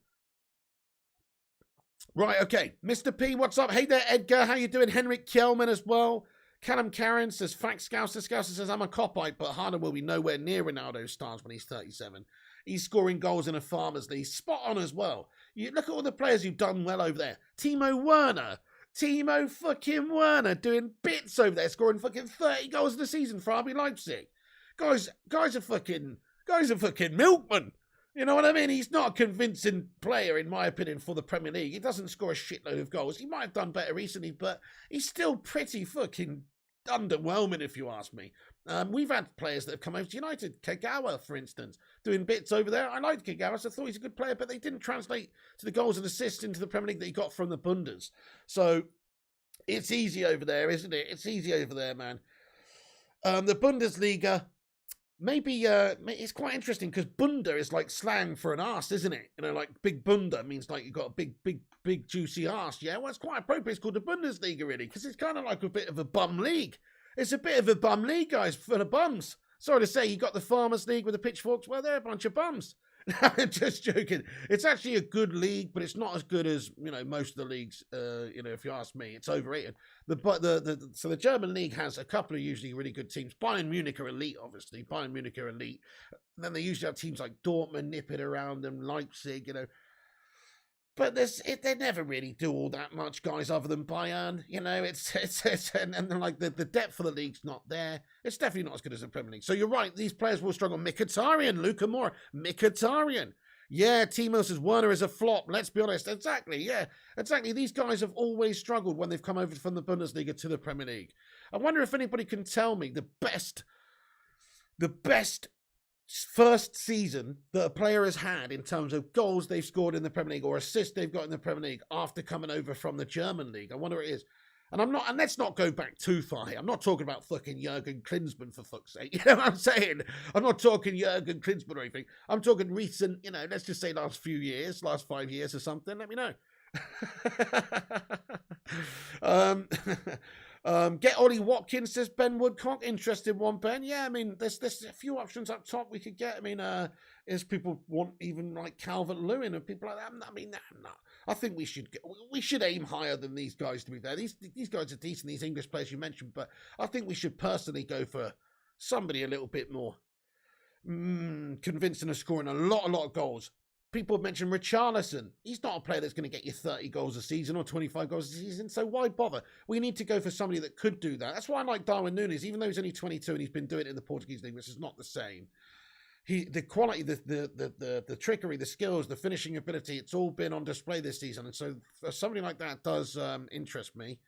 Right, okay. Mr. P, what's up? Hey there, Edgar. How you doing? Henrik Kjellman as well. Callum Karen says, facts, Scouser. Scouser says, I'm a copite, but Haaland will be nowhere near Ronaldo's stars when he's 37. He's scoring goals in a Farmers League. Spot on as well. You look at all the players who've done well over there. Timo fucking Werner doing bits over there, scoring fucking 30 goals in the season for RB Leipzig. Guys are fucking milkmen. You know what I mean? He's not a convincing player, in my opinion, for the Premier League. He doesn't score a shitload of goals. He might have done better recently, but he's still pretty fucking underwhelming, if you ask me. We've had players that have come over to United. Kagawa, for instance, doing bits over there. I liked Kagawa, so I thought he's a good player, but they didn't translate to the goals and assists into the Premier League that he got from the Bundes. So it's easy over there, isn't it? It's easy over there, man. The Bundesliga... Maybe it's quite interesting because Bunda is like slang for an arse, isn't it? You know, like big Bunda means like you've got a big juicy arse. Yeah, well, it's quite appropriate. It's called the Bundesliga, really, because it's kind of like a bit of a bum league. It's a bit of a bum league, guys, for the bums. Sorry to say, you got the Farmers League with the pitchforks. Well, they're a bunch of bums. I'm just joking. It's actually a good league, but it's not as good as, you know, most of the leagues. You know, if you ask me, it's overrated. So the German league has a couple of usually really good teams. Bayern Munich are elite, obviously. Bayern Munich are elite. And then they usually have teams like Dortmund nipping around them, Leipzig, you know. But they never really do all that much, guys, other than Bayern. You know, and like the depth of the league's not there. It's definitely not as good as the Premier League. So you're right, these players will struggle. Mkhitaryan, Luka Moura, Mkhitaryan. Yeah, Timo says Werner is a flop. Let's be honest. Exactly, yeah. Exactly. These guys have always struggled when they've come over from the Bundesliga to the Premier League. I wonder if anybody can tell me the best first season that a player has had in terms of goals they've scored in the Premier League or assists they've got in the Premier League after coming over from the German league. I wonder what it is. And let's not go back too far here. I'm not talking about fucking Jurgen Klinsmann, for fuck's sake. You know what I'm saying? I'm not talking Jurgen Klinsmann or anything. I'm talking recent, you know, let's just say last 5 years or something. Let me know. Get Ollie Watkins, says Ben Woodcock. Interested one, Ben. Yeah, I mean, there's a few options up top we could get. I mean, is people want even like Calvert-Lewin and people like that? I mean, no. I think we should aim higher than these guys, to be fair. These guys are decent, these English players you mentioned, but I think we should personally go for somebody a little bit more convincing of scoring a lot of goals. People have mentioned Richarlison. He's not a player that's going to get you 30 goals a season or 25 goals a season, so why bother? We need to go for somebody that could do that. That's why I like Darwin Núñez, even though he's only 22 and he's been doing it in the Portuguese league, which is not the same. The quality, the trickery, the skills, the finishing ability, it's all been on display this season, and so for somebody like that does interest me.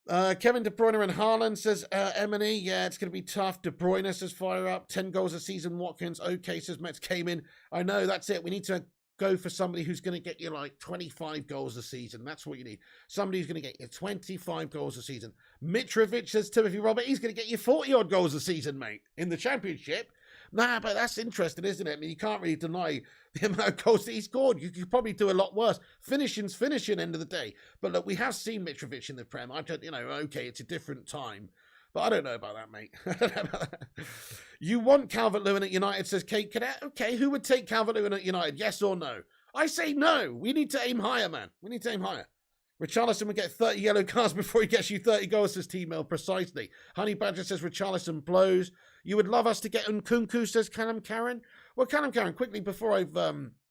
Kevin De Bruyne and Haaland, says M&E. Yeah, it's going to be tough. De Bruyne says fire up. 10 goals a season. Watkins. Okay, says Mets came in. I know, that's it. We need to go for somebody who's going to get you like 25 goals a season. That's what you need. Somebody who's going to get you 25 goals a season. Mitrovic, says Timothy Robert. He's going to get you 40-odd goals a season, mate, in the Championship. Nah, but that's interesting, isn't it? I mean, you can't really deny the amount of goals that he scored. You could probably do a lot worse. Finishing's finishing, end of the day. But look, we have seen Mitrovic in the Prem. Okay, it's a different time. But I don't know about that, mate. I don't know about that. You want Calvert-Lewin at United, says Kate Cadet. Okay, who would take Calvert-Lewin at United? Yes or no? I say no. We need to aim higher, man. We need to aim higher. Richarlison would get 30 yellow cards before he gets you 30 goals, says T-Mail. Precisely. Honey Badger says Richarlison blows. You would love us to get Nkunku, says Callum Karen. Well, Callum Karen, quickly before I've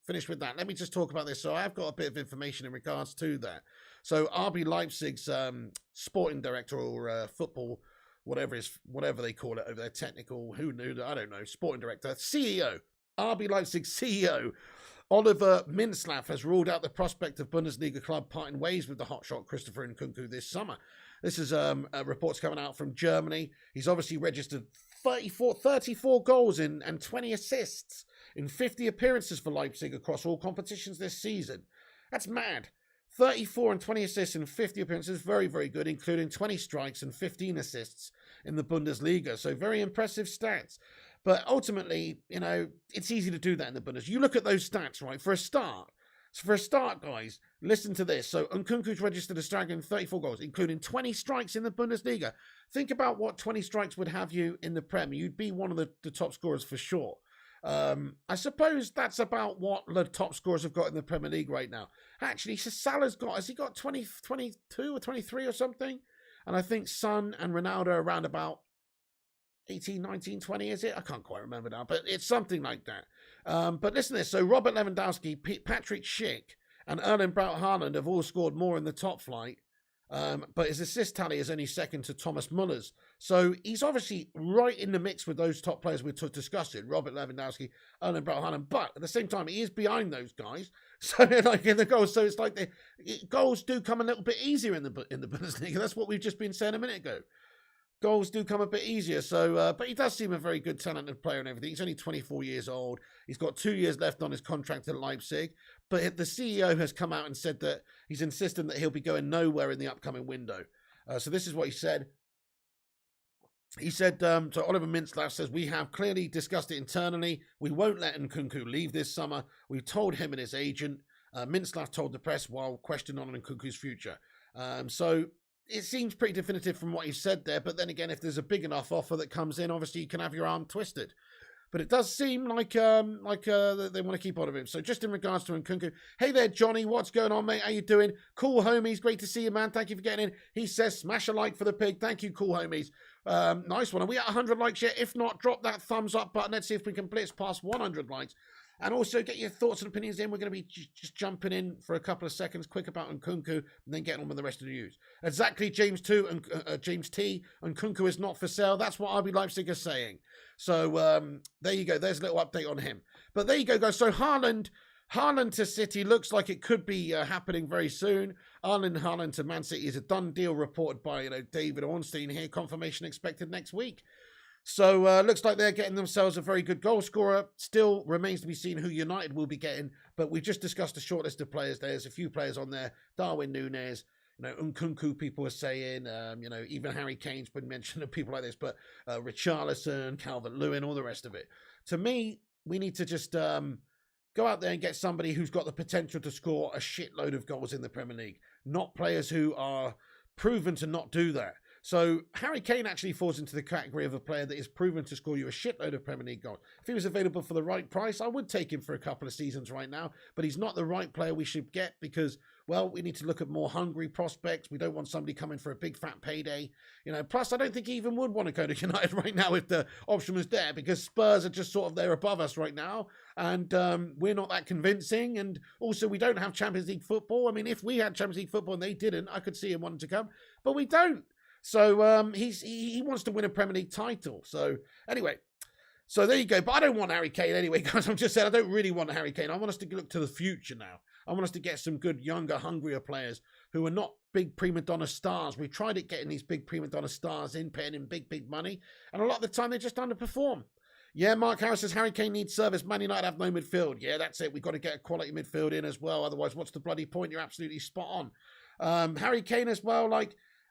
finished with that, let me just talk about this. So I've got a bit of information in regards to that. So RB Leipzig's sporting director or football, whatever they call it over there, technical, who knew, I don't know, sporting director, CEO, RB Leipzig CEO, Oliver Minslav has ruled out the prospect of Bundesliga club parting ways with the hotshot Christopher Nkunku this summer. This is reports coming out from Germany. He's obviously registered 34 goals and 20 assists in 50 appearances for Leipzig across all competitions this season. That's mad. 34 and 20 assists in 50 appearances, very, very good, including 20 strikes and 15 assists in the Bundesliga. So very impressive stats. But ultimately, you know, it's easy to do that in the Bundesliga. You look at those stats, right? For a start, guys, listen to this. So Nkunku's registered a staggering 34 goals, including 20 strikes in the Bundesliga. Think about what 20 strikes would have you in the Prem. You'd be one of the top scorers for sure. I suppose that's about what the top scorers have got in the Premier League right now. Actually, Salah's has he got 22 or 23 or something? And I think Son and Ronaldo are around about 18, 19, 20, is it? I can't quite remember now, but it's something like that. But listen to this. So Robert Lewandowski, Patrick Schick, and Erling Braut Haaland have all scored more in the top flight. But his assist tally is only second to Thomas Muller's. So he's obviously right in the mix with those top players we're discussing, Robert Lewandowski, Erling Braut Haaland. But at the same time, he is behind those guys. So like in the goals, so it's like the goals do come a little bit easier in the Bundesliga. That's what we've just been saying a minute ago. Goals do come a bit easier. So, but he does seem a very good, talented player and everything. He's only 24 years old. He's got 2 years left on his contract at Leipzig. But the CEO has come out and said that he's insisting that he'll be going nowhere in the upcoming window. So this is what he said. He said, so Oliver Mintzlaff says, we have clearly discussed it internally. We won't let Nkunku leave this summer. We've told him and his agent. Mintzlaff told the press while questioning on Nkunku's future. So it seems pretty definitive from what he said there. But then again, if there's a big enough offer that comes in, obviously you can have your arm twisted. But it does seem like they want to keep on of him. So just in regards to Nkunku, hey there, Johnny. What's going on, mate? How you doing? Cool homies. Great to see you, man. Thank you for getting in. He says, smash a like for the pig. Thank you, cool homies. Nice one. Are we at 100 likes yet? If not, drop that thumbs up button. Let's see if we can blitz past 100 likes. And also get your thoughts and opinions in. We're going to be just jumping in for a couple of seconds, quick about Nkunku, and then getting on with the rest of the news. Exactly, James T. Nkunku is not for sale. That's what RB Leipzig is saying. So there you go. There's a little update on him. But there you go, guys. So Haaland to City looks like it could be happening very soon. Haaland to Man City is a done deal, reported by David Ornstein here. Confirmation expected next week. So looks like they're getting themselves a very good goal scorer. Still remains to be seen who United will be getting. But we just discussed a short list of players. There's a few players on there. Darwin Núñez, Nkunku, people are saying, even Harry Kane's been mentioned and people like this. But Richarlison, Calvert-Lewin, all the rest of it. To me, we need to just go out there and get somebody who's got the potential to score a shitload of goals in the Premier League. Not players who are proven to not do that. So Harry Kane actually falls into the category of a player that is proven to score you a shitload of Premier League goals. If he was available for the right price, I would take him for a couple of seasons right now. But he's not the right player we should get because, well, we need to look at more hungry prospects. We don't want somebody coming for a big fat payday. Plus I don't think he even would want to go to United right now if the option was there, because Spurs are just sort of there above us right now. And we're not that convincing. And also we don't have Champions League football. I mean, if we had Champions League football and they didn't, I could see him wanting to come. But we don't. So he wants to win a Premier League title. So anyway, so there you go. But I don't want Harry Kane anyway, guys. I'm just saying I don't really want Harry Kane. I want us to look to the future now. I want us to get some good, younger, hungrier players who are not big prima donna stars. We tried it getting these big prima donna stars in, paying in big money. And a lot of the time they just underperform. Yeah, Mark Harris says Harry Kane needs service. Man United have no midfield. Yeah, that's it. We've got to get a quality midfield in as well. Otherwise, what's the bloody point? You're absolutely spot on. Harry Kane as well,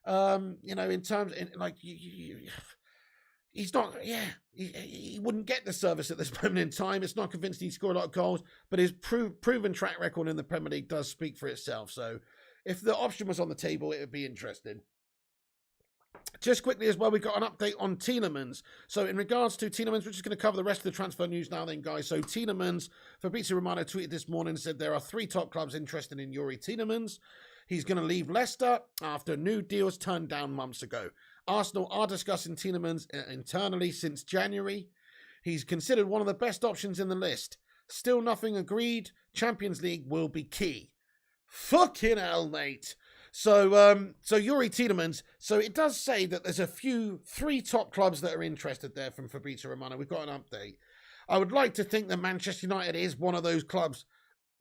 in terms, he's not, he wouldn't get the service at this moment in time. It's not convinced he'd score a lot of goals, but his proven track record in the Premier League does speak for itself. So if the option was on the table, it would be interesting. Just quickly as well, we got an update on Tielemans. So in regards to Tielemans, we're just going to cover the rest of the transfer news now then, guys. So Tielemans, Fabrizio Romano tweeted this morning and said there are 3 top clubs interested in Youri Tielemans. He's going to leave Leicester after new deals turned down months ago. Arsenal are discussing Tielemans internally since January. He's considered one of the best options in the list. Still nothing agreed. Champions League will be key. Fucking hell, mate. So Youri Tielemans. So it does say that there's 3 top clubs that are interested there from Fabrizio Romano. We've got an update. I would like to think that Manchester United is one of those clubs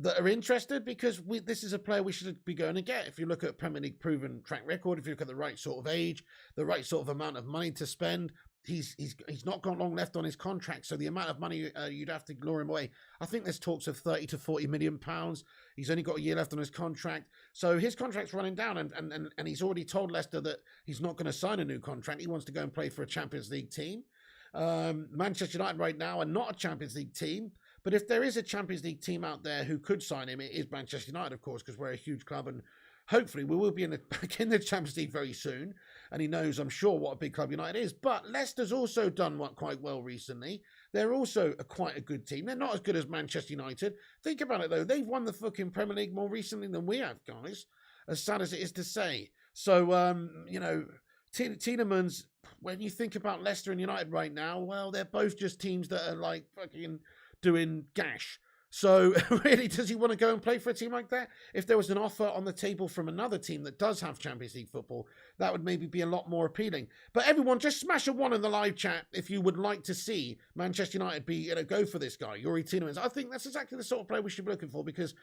that are interested, because this is a player we should be going to get. If you look at Premier League proven track record, if you look at the right sort of age, the right sort of amount of money to spend, he's not got long left on his contract. So the amount of money you'd have to lure him away, I think there's talks of 30 to 40 million pounds. He's only got a year left on his contract. So his contract's running down, and he's already told Leicester that he's not going to sign a new contract. He wants to go and play for a Champions League team. Manchester United right now are not a Champions League team. But if there is a Champions League team out there who could sign him, it is Manchester United, of course, because we're a huge club, and hopefully we will be back in the Champions League very soon. And he knows, I'm sure, what a big club United is. But Leicester's also done quite well recently. They're also quite a good team. They're not as good as Manchester United. Think about it, though. They've won the fucking Premier League more recently than we have, guys. As sad as it is to say. So, Tielemans, when you think about Leicester and United right now, well, they're both just teams that are like fucking doing gash. So really, does he want to go and play for a team like that? If there was an offer on the table from another team that does have Champions League football, that would maybe be a lot more appealing. But everyone, just smash a 1 in the live chat if you would like to see Manchester United go for this guy, Youri Tielemans. I think that's exactly the sort of player we should be looking for, because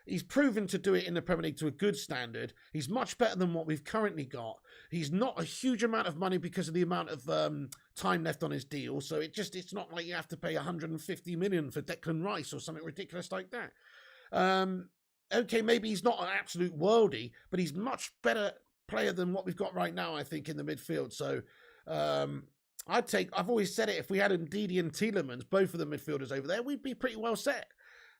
he's proven to do it in the Premier League to a good standard. He's much better than what we've currently got. He's not a huge amount of money because of the amount of time left on his deal. So it's not like you have to pay 150 million for Declan Rice or something ridiculous like that. Okay, maybe he's not an absolute worldie, but he's much better player than what we've got right now, I think, in the midfield. So I've always said it, if we had Ndidi and Tielemans, both of the midfielders over there, we'd be pretty well set.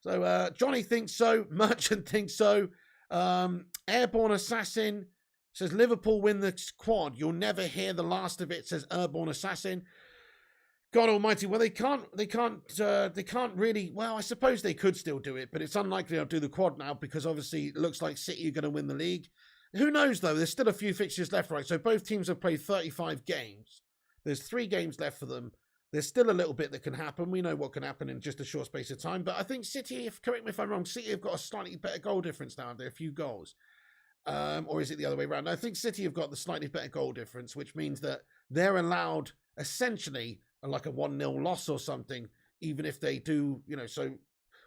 So Johnny thinks so. Merchant thinks so. Airborne Assassin says Liverpool win the quad. You'll never hear the last of it, says Airborne Assassin. God almighty. Well, they can't really, well, I suppose they could still do it, but it's unlikely they'll do the quad now, because obviously it looks like City are going to win the league. Who knows, though? There's still a few fixtures left, right? So both teams have played 35 games. There's 3 games left for them. There's still a little bit that can happen. We know what can happen in just a short space of time. But I think City, correct me if I'm wrong, City have got a slightly better goal difference now. They're a few goals. Or is it the other way around? I think City have got the slightly better goal difference, which means that they're allowed essentially like a 1-0 loss or something, even if they do, so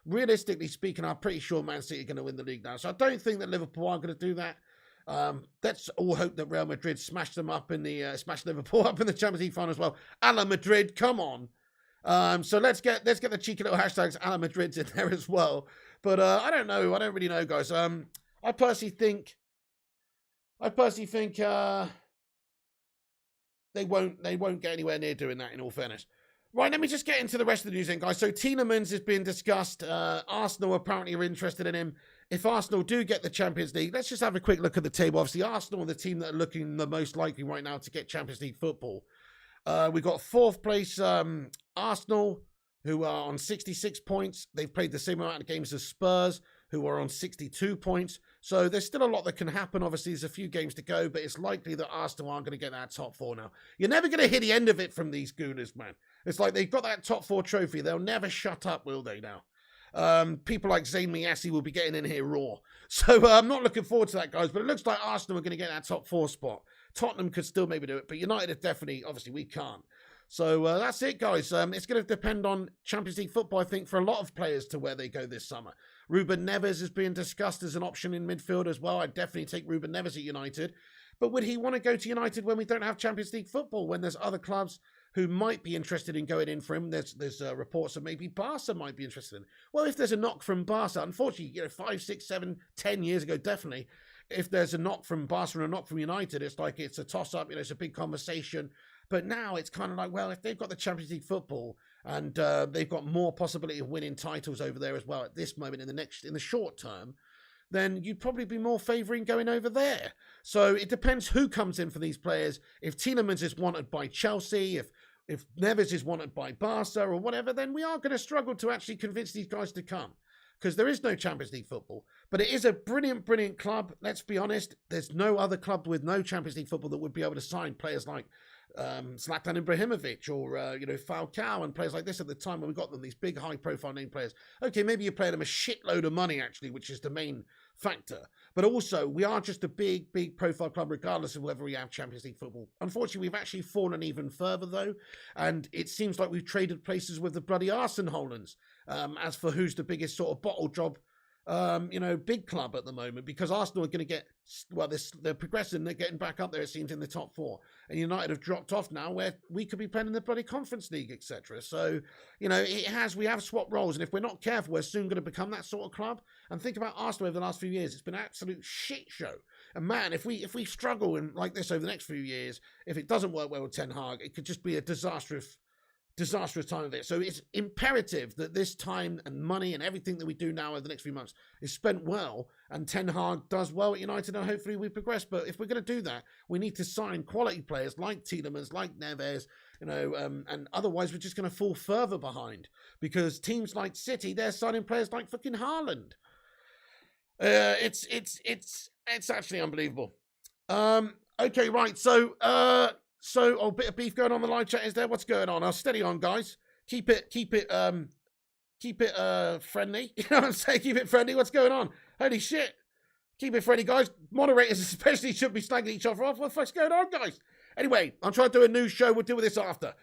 realistically speaking, I'm pretty sure Man City are going to win the league now. So I don't think that Liverpool are going to do that. Let's all hope that Real Madrid smash Liverpool up in the Champions League final as well. A la Madrid, come on. So let's get the cheeky little hashtags a la Madrid's in there as well. But I don't know. I don't really know, guys. I personally think they won't get anywhere near doing that, in all fairness. Right, let me just get into the rest of the news then, guys. So Tielemans is being discussed. Arsenal apparently are interested in him. If Arsenal do get the Champions League, let's just have a quick look at the table. Obviously, Arsenal are the team that are looking the most likely right now to get Champions League football. We've got 4th place Arsenal, who are on 66 points. They've played the same amount of games as Spurs, who are on 62 points. So there's still a lot that can happen. Obviously, there's a few games to go, but it's likely that Arsenal aren't going to get that top 4 now. You're never going to hear the end of it from these Gooners, man. It's like they've got that top 4 trophy. They'll never shut up, will they now? People like Zayn Miassi will be getting in here raw. So I'm not looking forward to that, guys. But it looks like Arsenal are going to get that top 4 spot. Tottenham could still maybe do it, but United are definitely, obviously, we can't. So that's it, guys. It's going to depend on Champions League football, I think, for a lot of players to where they go this summer. Ruben Neves is being discussed as an option in midfield as well. I'd definitely take Ruben Neves at United. But would he want to go to United when we don't have Champions League football, when there's other clubs who might be interested in going in for him? There's reports that maybe Barca might be interested in. Well, if there's a knock from Barca, unfortunately, 5, 6, 7, 10 years ago, definitely, if there's a knock from Barca and a knock from United, it's like it's a toss-up, it's a big conversation. But now it's kind of like, well, if they've got the Champions League football and they've got more possibility of winning titles over there as well at this moment in the short term, then you'd probably be more favouring going over there. So it depends who comes in for these players. If Tielemans is wanted by Chelsea, if Neves is wanted by Barca or whatever, then we are going to struggle to actually convince these guys to come, because there is no Champions League football. But it is a brilliant, brilliant club. Let's be honest. There's no other club with no Champions League football that would be able to sign players like Zlatan Ibrahimovic or Falcao and players like this at the time when we got them, these big high-profile name players. Okay, maybe you're paying them a shitload of money, actually, which is the main factor. But also, we are just a big, big profile club, regardless of whether we have Champions League football. Unfortunately, we've actually fallen even further, though, and it seems like we've traded places with the bloody Arsenal-Hollands as for who's the biggest sort of bottle job big club at the moment, because Arsenal are going to get, well, they're progressing, they're getting back up there, it seems, in the top 4. And United have dropped off now, where we could be playing in the bloody Conference League, etc. So, we have swapped roles, and if we're not careful, we're soon going to become that sort of club. And think about Arsenal over the last few years. It's been an absolute shit show. And man, if we struggle like this over the next few years, if it doesn't work well with Ten Hag, it could just be a disastrous time of it. So it's imperative that this time and money and everything that we do now over the next few months is spent well, and Ten Hag does well at United, and hopefully we progress. But if we're going to do that, we need to sign quality players like Tielemans, like Neves, and otherwise we're just going to fall further behind, because teams like City, they're signing players like fucking Haaland. It's actually unbelievable. Okay, right. So a bit of beef going on the live chat, is there? What's going on? I'll steady on, guys. Keep it friendly. You know what I'm saying? Keep it friendly. What's going on? Holy shit. Keep it friendly, guys. Moderators especially should be slagging each other off. What the fuck's going on, guys? Anyway, I'm trying to do a news show. We'll deal with this after.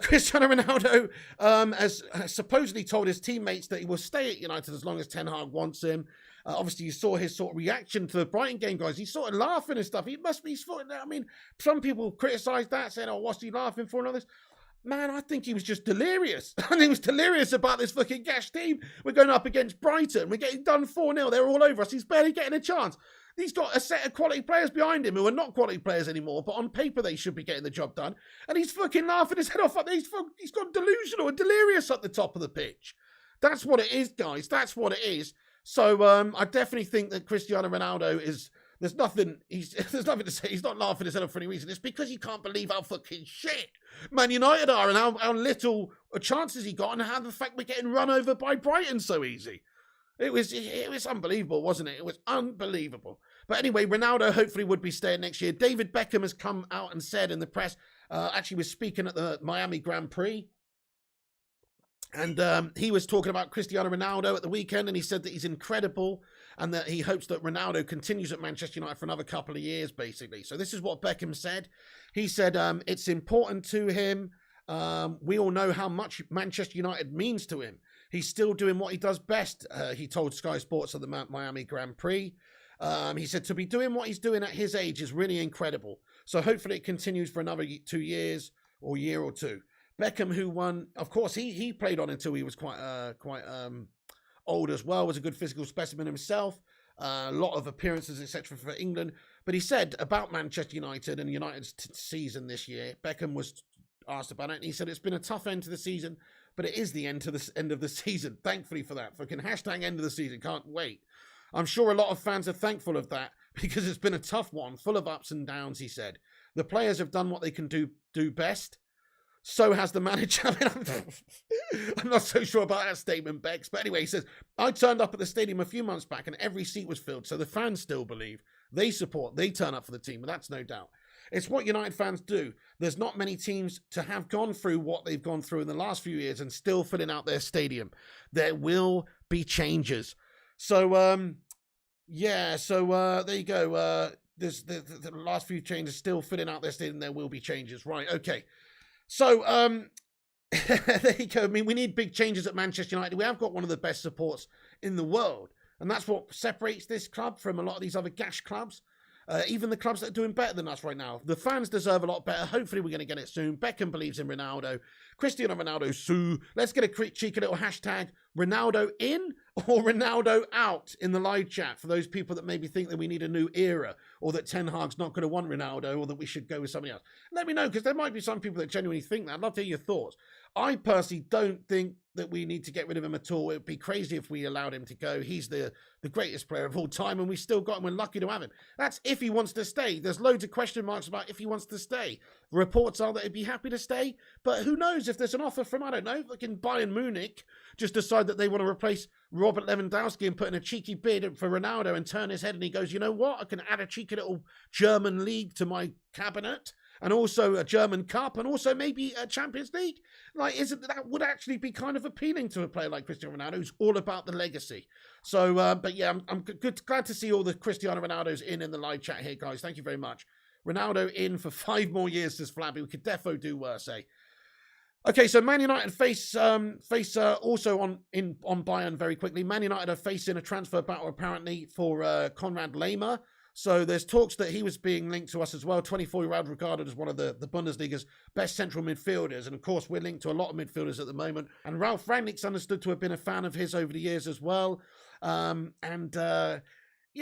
Cristiano Ronaldo has supposedly told his teammates that he will stay at United as long as Ten Hag wants him. Obviously, you saw his sort of reaction to the Brighton game, guys. He's sort of laughing and stuff. He must be I mean, some people criticised that, saying, oh, what's he laughing for and all this? Man, I think he was just delirious. I think he was delirious about this fucking gash team. We're going up against Brighton. We're getting done 4-0. They're all over us. He's barely getting a chance. He's got a set of quality players behind him who are not quality players anymore, but on paper they should be getting the job done. And he's fucking laughing his head off. He's gone delusional and delirious at the top of the pitch. That's what it is, guys. That's what it is. So I definitely think that Cristiano Ronaldo is... There's nothing to say. He's not laughing his head off for any reason. It's because he can't believe how fucking shit Man United are and how little chances he got and how the fact we're getting run over by Brighton so easy. It was unbelievable, wasn't it? It was unbelievable. But anyway, Ronaldo hopefully would be staying next year. David Beckham has come out and said in the press, actually was speaking at the Miami Grand Prix, and he was talking about Cristiano Ronaldo at the weekend, and he said that he's incredible and that he hopes that Ronaldo continues at Manchester United for another couple of years, basically. So this is what Beckham said. He said it's important to him. We all know how much Manchester United means to him. He's still doing what he does best, he told Sky Sports at the Miami Grand Prix. He said to be doing what he's doing at his age is really incredible. So hopefully it continues for another 2 years or year or two. Beckham, who won, of course, he played on until he was quite old as well, was a good physical specimen himself, a lot of appearances, etc. for England. But he said about Manchester United and United's season this year, Beckham was asked about it, and he said it's been a tough end to the season, but it is the end of the season. Thankfully for that. Fucking hashtag end of the season. Can't wait. I'm sure a lot of fans are thankful of that because it's been a tough one, full of ups and downs, he said. The players have done what they can do best. So has the manager. I mean, I'm not so sure about that statement, Bex. But anyway, he says, I turned up at the stadium a few months back and every seat was filled. So the fans still believe. They support. They turn up for the team. And that's no doubt. It's what United fans do. There's not many teams to have gone through what they've gone through in the last few years and still filling out their stadium. There will be changes. So, yeah. So there you go. There's the last few changes still filling out their stadium. There will be changes. Right. Okay. So, there you go. I mean, we need big changes at Manchester United. We have got one of the best supports in the world. And that's what separates this club from a lot of these other gash clubs. Even the clubs that are doing better than us right now. The fans deserve a lot better. Hopefully we're going to get it soon. Beckham believes in Ronaldo. Cristiano Ronaldo, Sue. Let's get a cheeky little hashtag, Ronaldo in or Ronaldo out in the live chat for those people that maybe think that we need a new era or that Ten Hag's not going to want Ronaldo or that we should go with somebody else. Let me know, because there might be some people that genuinely think that. I'd love to hear your thoughts. I personally don't think that we need to get rid of him at all. It would be crazy if we allowed him to go. He's the greatest player of all time, and we still got him. We're lucky to have him. That's if he wants to stay. There's loads of question marks about if he wants to stay. Reports are that he'd be happy to stay, but who knows if there's an offer from, I don't know, like in Bayern Munich, just decide that they want to replace Robert Lewandowski and put in a cheeky bid for Ronaldo and turn his head and he goes, you know what, I can add a cheeky little German league to my cabinet and also a German Cup and also maybe a Champions League. Like, isn't that would actually be kind of appealing to a player like Cristiano Ronaldo, who's all about the legacy. So, but yeah, I'm glad to see all the Cristiano Ronaldos in the live chat here, guys. Thank you very much. Ronaldo in for 5 more years, says Flabby. We could defo do worse, eh? Okay, so Man United face also on Bayern very quickly. Man United are facing a transfer battle apparently for Conrad Laimer. So there's talks that he was being linked to us as well. 24-year-old regarded as one of the Bundesliga's best central midfielders. And of course, we're linked to a lot of midfielders at the moment. And Ralf Rangnick's understood to have been a fan of his over the years as well. You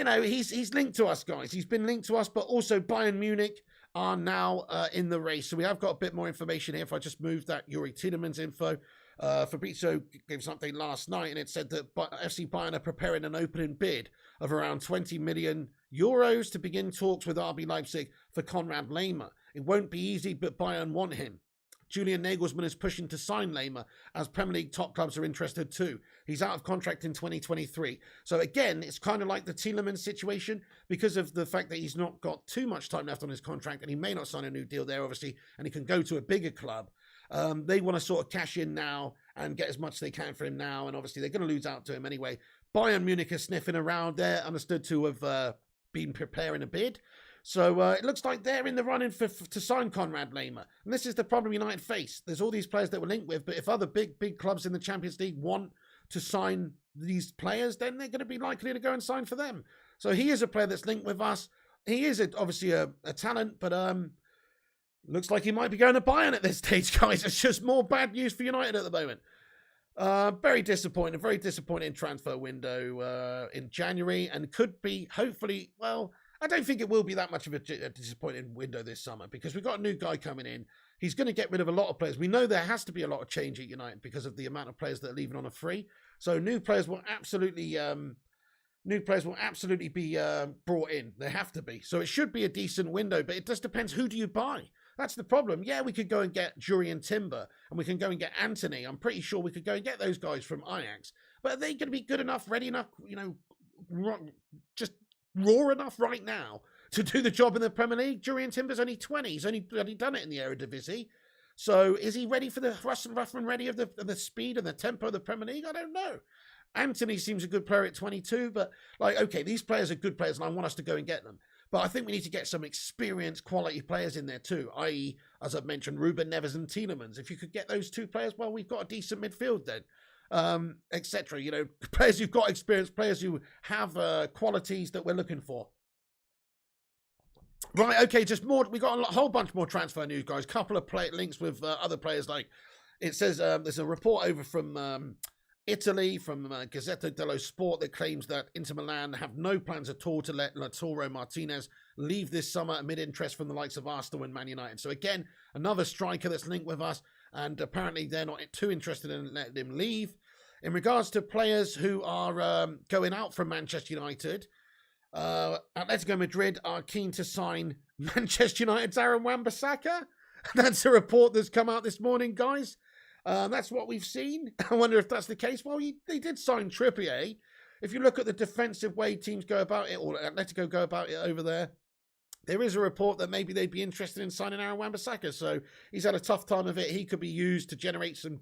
know, he's linked to us, guys. He's been linked to us, but also Bayern Munich are now in the race. So we have got a bit more information here. If I just move that Yuri Tielemans info. Fabrizio gave us an update last night, and it said that FC Bayern are preparing an opening bid of around 20 million euros to begin talks with RB Leipzig for Conrad Laimer. It won't be easy, but Bayern want him. Julian Nagelsmann is pushing to sign Laimer, as Premier League top clubs are interested too. He's out of contract in 2023. So again, it's kind of like the Tielemans situation because of the fact that he's not got too much time left on his contract and he may not sign a new deal there, obviously, and he can go to a bigger club. They want to sort of cash in now and get as much as they can for him now, and obviously they're going to lose out to him anyway. Bayern Munich are sniffing around there, understood to have been preparing a bid. So it looks like they're in the running to sign Conrad Laimer. And this is the problem United face. There's all these players that we're linked with, but if other big clubs in the Champions League want to sign these players, then they're going to be likely to go and sign for them. So he is a player that's linked with us. He is obviously a talent, but looks like he might be going to Bayern at this stage, guys. It's just more bad news for United at the moment. Very disappointing transfer window in January, and could be, hopefully, well, I don't think it will be that much of a disappointing window this summer because we've got a new guy coming in. He's going to get rid of a lot of players. We know there has to be a lot of change at United because of the amount of players that are leaving on a free. So new players will absolutely be brought in. They have to be. So it should be a decent window, but it just depends, who do you buy? That's the problem. Yeah, we could go and get Jurian Timber, and we can go and get Anthony. I'm pretty sure we could go and get those guys from Ajax. But are they going to be good enough, ready enough, just raw enough right now to do the job in the Premier League? Jurian Timber's only 20. He's only done it in the Eredivisie. So is he ready for the rough and ready of the speed and the tempo of the Premier League? I don't know. Anthony seems a good player at 22, but okay, these players are good players and I want us to go and get them. But I think we need to get some experienced quality players in there too, i.e., as I've mentioned, Ruben Neves and Tielemans. If you could get those two players, well, we've got a decent midfield then, etc. Players who've got experience, players who have qualities that we're looking for. Right, okay, just more. We got a whole bunch more transfer news, guys. Couple of links with other players. Like it says, there's a report over from Italy, from Gazzetta dello Sport, that claims that Inter Milan have no plans at all to let Lautaro Martinez leave this summer amid interest from the likes of Arsenal and Man United. So again, another striker that's linked with us, and apparently they're not too interested in letting him leave. In regards to players who are going out from Manchester United, Atletico Madrid are keen to sign Manchester United's Wan-Bissaka. That's a report that's come out this morning, guys. That's what we've seen. I wonder if that's the case. Well, they did sign Trippier. If you look at the defensive way teams go about it, or Atletico go about it over there, there is a report that maybe they'd be interested in signing Wan-Bissaka. So he's had a tough time of it. He could be used to generate some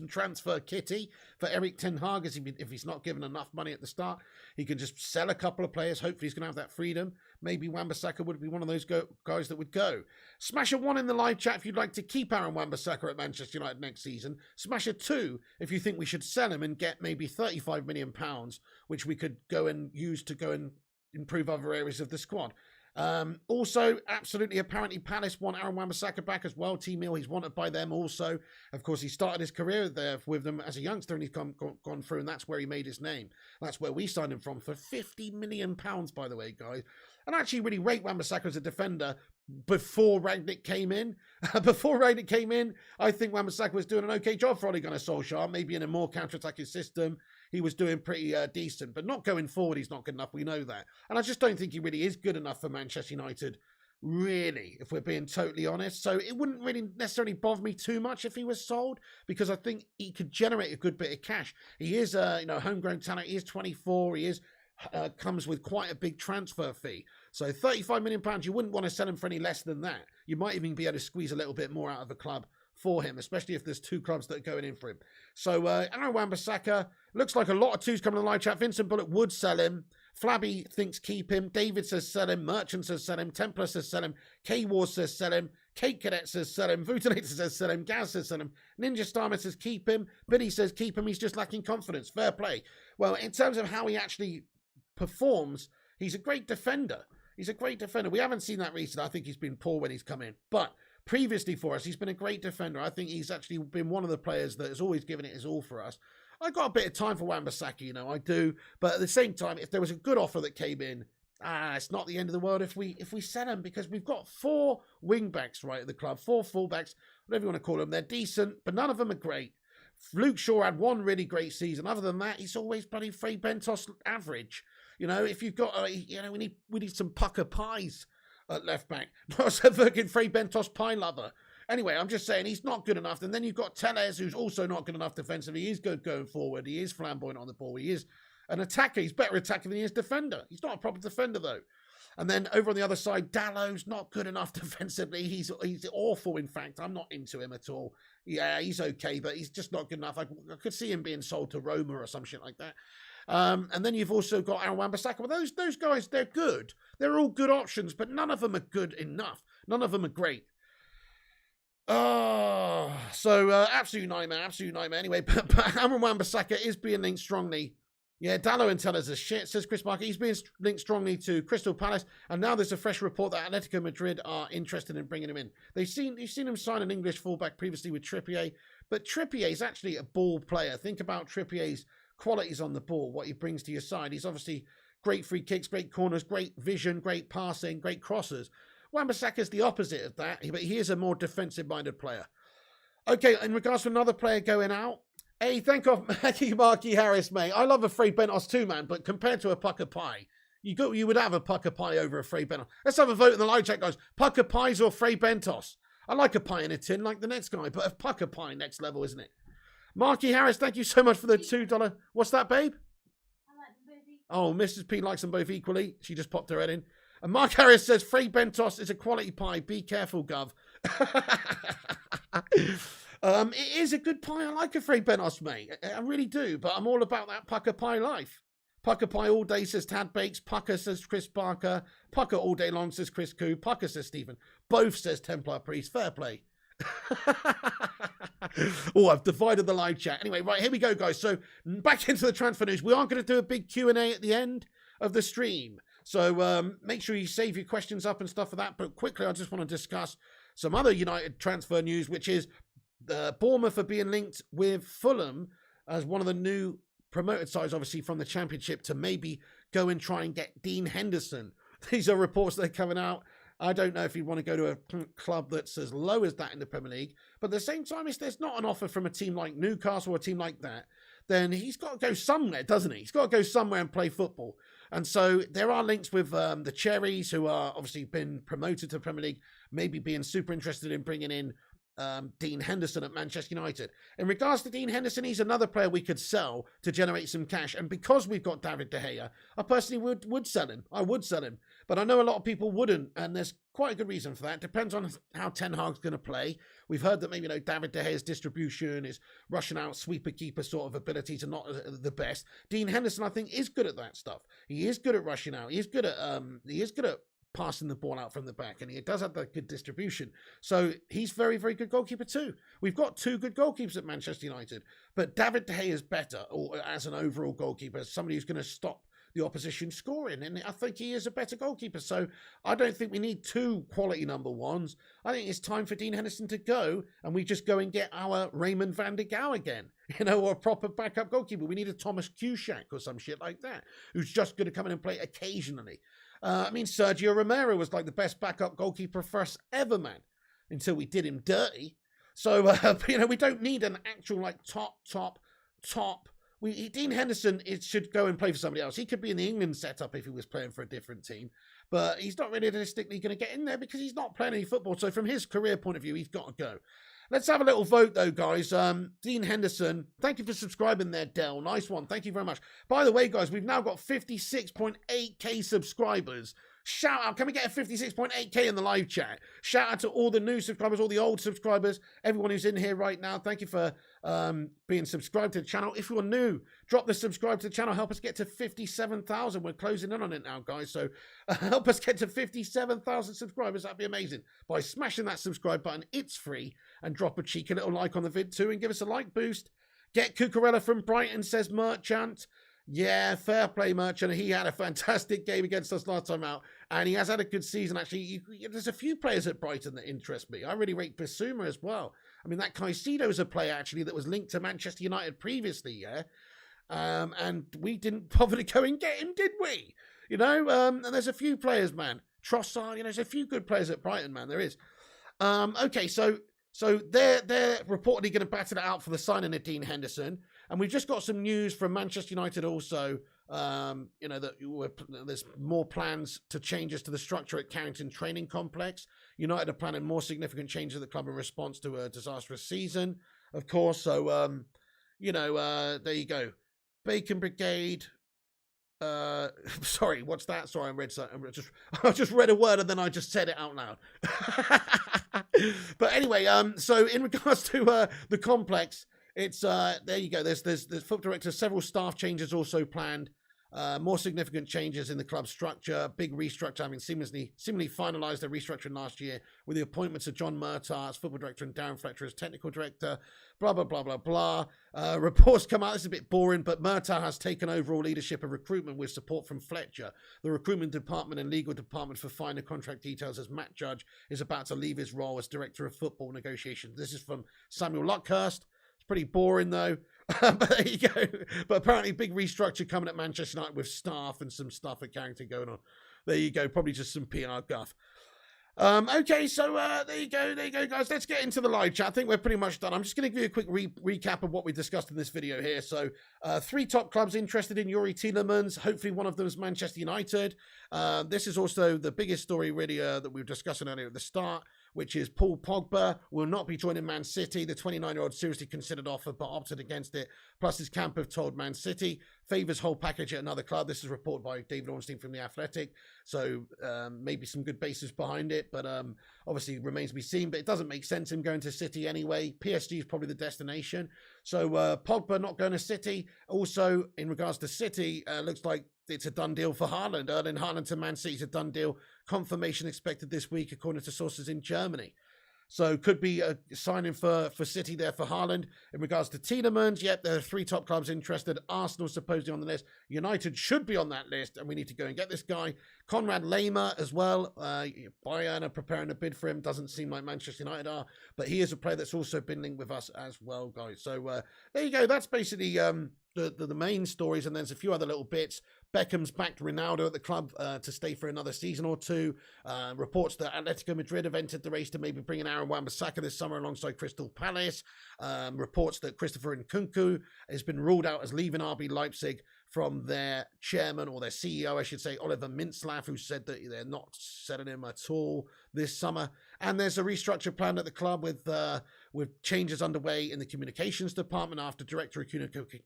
transfer kitty for Erik ten Hag, if he's not given enough money at the start. He can just sell a couple of players. Hopefully he's going to have that freedom. Maybe Wan-Bissaka would be one of those guys that would go. Smash a 1 in the live chat if you'd like to keep Wan-Bissaka at Manchester United next season. Smash a 2 if you think we should sell him and get maybe £35 million, which we could go and use to go and improve other areas of the squad. Also, absolutely, apparently Palace want Wan-Bissaka back as well. Team Mill, he's wanted by them also. Of course, he started his career there with them as a youngster, and he's gone through, and that's where he made his name. That's where we signed him from for £50 million, by the way, guys. And I actually really rate Wan-Bissaka as a defender before Rangnick came in. Before Rangnick came in, I think Wan-Bissaka was doing an okay job for Ole Gunnar Solskjaer, maybe in a more counter-attacking system. He was doing pretty decent, but not going forward, he's not good enough. We know that. And I just don't think he really is good enough for Manchester United, really, if we're being totally honest. So it wouldn't really necessarily bother me too much if he was sold, because I think he could generate a good bit of cash. He is a homegrown talent. He is 24. He is comes with quite a big transfer fee. So £35 million, you wouldn't want to sell him for any less than that. You might even be able to squeeze a little bit more out of the club for him, especially if there's two clubs that are going in for him. So Wan-Bissaka, looks like a lot of twos coming in the live chat. Vincent Bullock would sell him. Flabby thinks keep him. David says sell him. Merchant says sell him. Templar says sell him. K-War says sell him. Kate Cadet says sell him. Vutinator says sell him. Gaz says sell him. Ninja Starman says keep him. Billy says keep him. He's just lacking confidence. Fair play. Well, in terms of how he actually performs, he's a great defender. He's a great defender. We haven't seen that recently. I think he's been poor when he's come in. But previously for us, he's been a great defender. I think he's actually been one of the players that has always given it his all for us. I got a bit of time for Wan-Bissaka, I do. But at the same time, if there was a good offer that came in, it's not the end of the world if we sell him, because we've got 4 wing-backs right at the club, 4 full-backs, whatever you want to call them. They're decent, but none of them are great. Luke Shaw had one really great season. Other than that, he's always bloody Frey Bentos average. If you've got, we need some pucker pies at left back. Not a fucking Frey Bentos pie lover. Anyway, I'm just saying he's not good enough. And then you've got Telles, who's also not good enough defensively. He is good going forward. He is flamboyant on the ball. He is an attacker. He's better attacker than he is defender. He's not a proper defender, though. And then over on the other side, Dallow's not good enough defensively. He's awful, in fact. I'm not into him at all. Yeah, he's okay, but he's just not good enough. I could see him being sold to Roma or some shit like that. And then you've also got Wan-Bissaka. Well, those guys, they're good. They're all good options, but none of them are good enough. None of them are great. Oh, so absolute nightmare. Anyway, but Wan-Bissaka is being linked strongly. Yeah, Dallo and Tellers are shit, says Chris Barker. He's being linked strongly to Crystal Palace, and now there's a fresh report that Atletico Madrid are interested in bringing him in. You've seen him sign an English fullback previously with Trippier, but Trippier is actually a ball player. Think about Trippier's qualities on the ball, what he brings to your side. He's obviously great free kicks, great corners, great vision, great passing, great crosses. Wan-Bissaka is the opposite of that, but he is a more defensive-minded player. Okay, in regards to another player going out, hey, thank you, Marky Harris, mate. I love a Frey Bentos too, man, but compared to a Pucker Pie, you would have a Pucker Pie over a Frey Bentos. Let's have a vote in the live chat, guys. Pucker Pies or Frey Bentos? I like a pie in a tin like the next guy, but a Pucker Pie next level, isn't it? Marky Harris, thank you so much for the $2. What's that, babe? I like them both equally. Oh, Mrs. P likes them both equally. She just popped her head in. And Mark Harris says, Frey Bentos is a quality pie. Be careful, Gov. It is a good pie. I like a Frey Bentos, mate. I really do. But I'm all about that Pucker Pie life. Pucker Pie all day, says Tad Bakes. Pucker, says Chris Barker. Pucker all day long, says Chris Koo. Pucker, says Stephen. Both, says Templar Priest. Fair play. Oh, I've divided the live chat. Anyway, right, here we go, guys. So back into the transfer news. We are going to do a big Q&A at the end of the stream. So make sure you save your questions up and stuff for that. But quickly, I just want to discuss some other United transfer news, which is Bournemouth are being linked with Fulham as one of the new promoted sides, obviously, from the Championship to maybe go and try and get Dean Henderson. These are reports that are coming out. I don't know if you want to go to a club that's as low as that in the Premier League. But at the same time, if there's not an offer from a team like Newcastle or a team like that, then he's got to go somewhere, doesn't he? He's got to go somewhere and play football. And so there are links with the Cherries, who are obviously been promoted to the Premier League, maybe being super interested in bringing in Dean Henderson at Manchester United. In regards to Dean Henderson, he's another player we could sell to generate some cash. And because we've got David De Gea, I personally would sell him. I would sell him. But I know a lot of people wouldn't. And there's quite a good reason for that. It depends on how Ten Hag's going to play. We've heard that maybe, David De Gea's distribution, his rushing out sweeper keeper sort of abilities are not the best. Dean Henderson, I think, is good at that stuff. He is good at rushing out. He is good at passing the ball out from the back, and he does have that good distribution. So he's very, very good goalkeeper too. We've got two good goalkeepers at Manchester United, but David De Gea is better as an overall goalkeeper, as somebody who's going to stop the opposition scoring, and I think he is a better goalkeeper. So I don't think we need two quality number ones. I think it's time for Dean Henderson to go, and we just go and get our Raymond van der Gaal again, or a proper backup goalkeeper. We need a Thomas Kuszczak or some shit like that, who's just going to come in and play occasionally. Sergio Romero was like the best backup goalkeeper for us ever, man, until we did him dirty. So, we don't need an actual top. Dean Henderson should go and play for somebody else. He could be in the England setup if he was playing for a different team, but he's not realistically going to get in there because he's not playing any football. So from his career point of view, he's got to go. Let's have a little vote, though, guys. Dean Henderson, thank you for subscribing there, Dell. Nice one. Thank you very much. By the way, guys, we've now got 56.8k subscribers. Shout out. Can we get a 56.8k in the live chat? Shout out to all the new subscribers, all the old subscribers, everyone who's in here right now. Thank you for being subscribed to the channel. If you're new, drop the subscribe to the channel. Help us get to 57,000. We're closing in on it now, guys. So help us get to 57,000 subscribers. That'd be amazing. By smashing that subscribe button, it's free. And drop a cheeky little like on the vid too and give us a like boost. Get Cucurella from Brighton, says Merchant. Yeah, fair play, Merchant. He had a fantastic game against us last time out. And he has had a good season, actually. There's a few players at Brighton that interest me. I really rate Bissouma as well. I mean, that Caicedo's a player, actually, that was linked to Manchester United previously, yeah? And we didn't bother to go and get him, did we? And there's a few players, man. Trossard, there's a few good players at Brighton, man. There is. Okay, so they're reportedly going to battle it out for the signing of Dean Henderson. And we've just got some news from Manchester United also that there's more plans to changes to the structure at Carrington Training Complex. United are planning more significant changes at the club in response to a disastrous season, of course. So, there you go. Bacon Brigade. Sorry, what's that? Sorry, I just read a word and then I just said it out loud. But anyway, so in regards to the complex, it's there you go. There's football director. Several staff changes also planned. More significant changes in the club structure. Big restructure. I mean, seemingly finalised the restructuring last year with the appointments of John Murtagh as football director and Darren Fletcher as technical director. Blah blah blah blah blah. Reports come out. This is a bit boring, but Murtagh has taken overall leadership of recruitment with support from Fletcher. The recruitment department and legal department for finer contract details, as Matt Judge is about to leave his role as director of football negotiations. This is from Samuel Luckhurst. It's pretty boring though. But there you go. But apparently big restructure coming at Manchester United with staff and some stuff at Carrington going on. There you go. Probably just some PR guff. Okay, so there you go, guys. Let's get into the live chat. I think we're pretty much done. I'm just going to give you a quick recap of what we discussed in this video here. So 3 top clubs interested in Youri Tielemans. Hopefully one of them is Manchester United. This is also the biggest story really that we were discussing earlier at the start, which is Paul Pogba will not be joining Man City. The 29-year-old seriously considered offer but opted against it. Plus his camp have told Man City favours whole package at another club. This is reported by David Ornstein from The Athletic. So maybe some good basis behind it, but obviously remains to be seen. But it doesn't make sense him going to City anyway. PSG is probably the destination. So Pogba not going to City. Also, in regards to City, looks like it's a done deal for Haaland. Erling Haaland to Man City is a done deal. Confirmation expected this week, according to sources in Germany. So could be a signing for City there for Haaland. In regards to Tielemans, yep, there are 3 top clubs interested. Arsenal supposedly on the list. United should be on that list, and we need to go and get this guy. Conrad Laimer as well. Bayern are preparing a bid for him. Doesn't seem like Manchester United are, but he is a player that's also been linked with us as well, guys. So there you go. That's basically the main stories, and there's a few other little bits. Beckham's backed Ronaldo at the club to stay for another season or 2. Reports that Atletico Madrid have entered the race to maybe bring in Wan-Bissaka this summer alongside Crystal Palace. Reports that Christopher Nkunku has been ruled out as leaving RB Leipzig from their chairman, or their CEO, I should say, Oliver Mintzlaff, who said that they're not selling him at all this summer. And there's a restructure plan at the club with changes underway in the communications department after Director of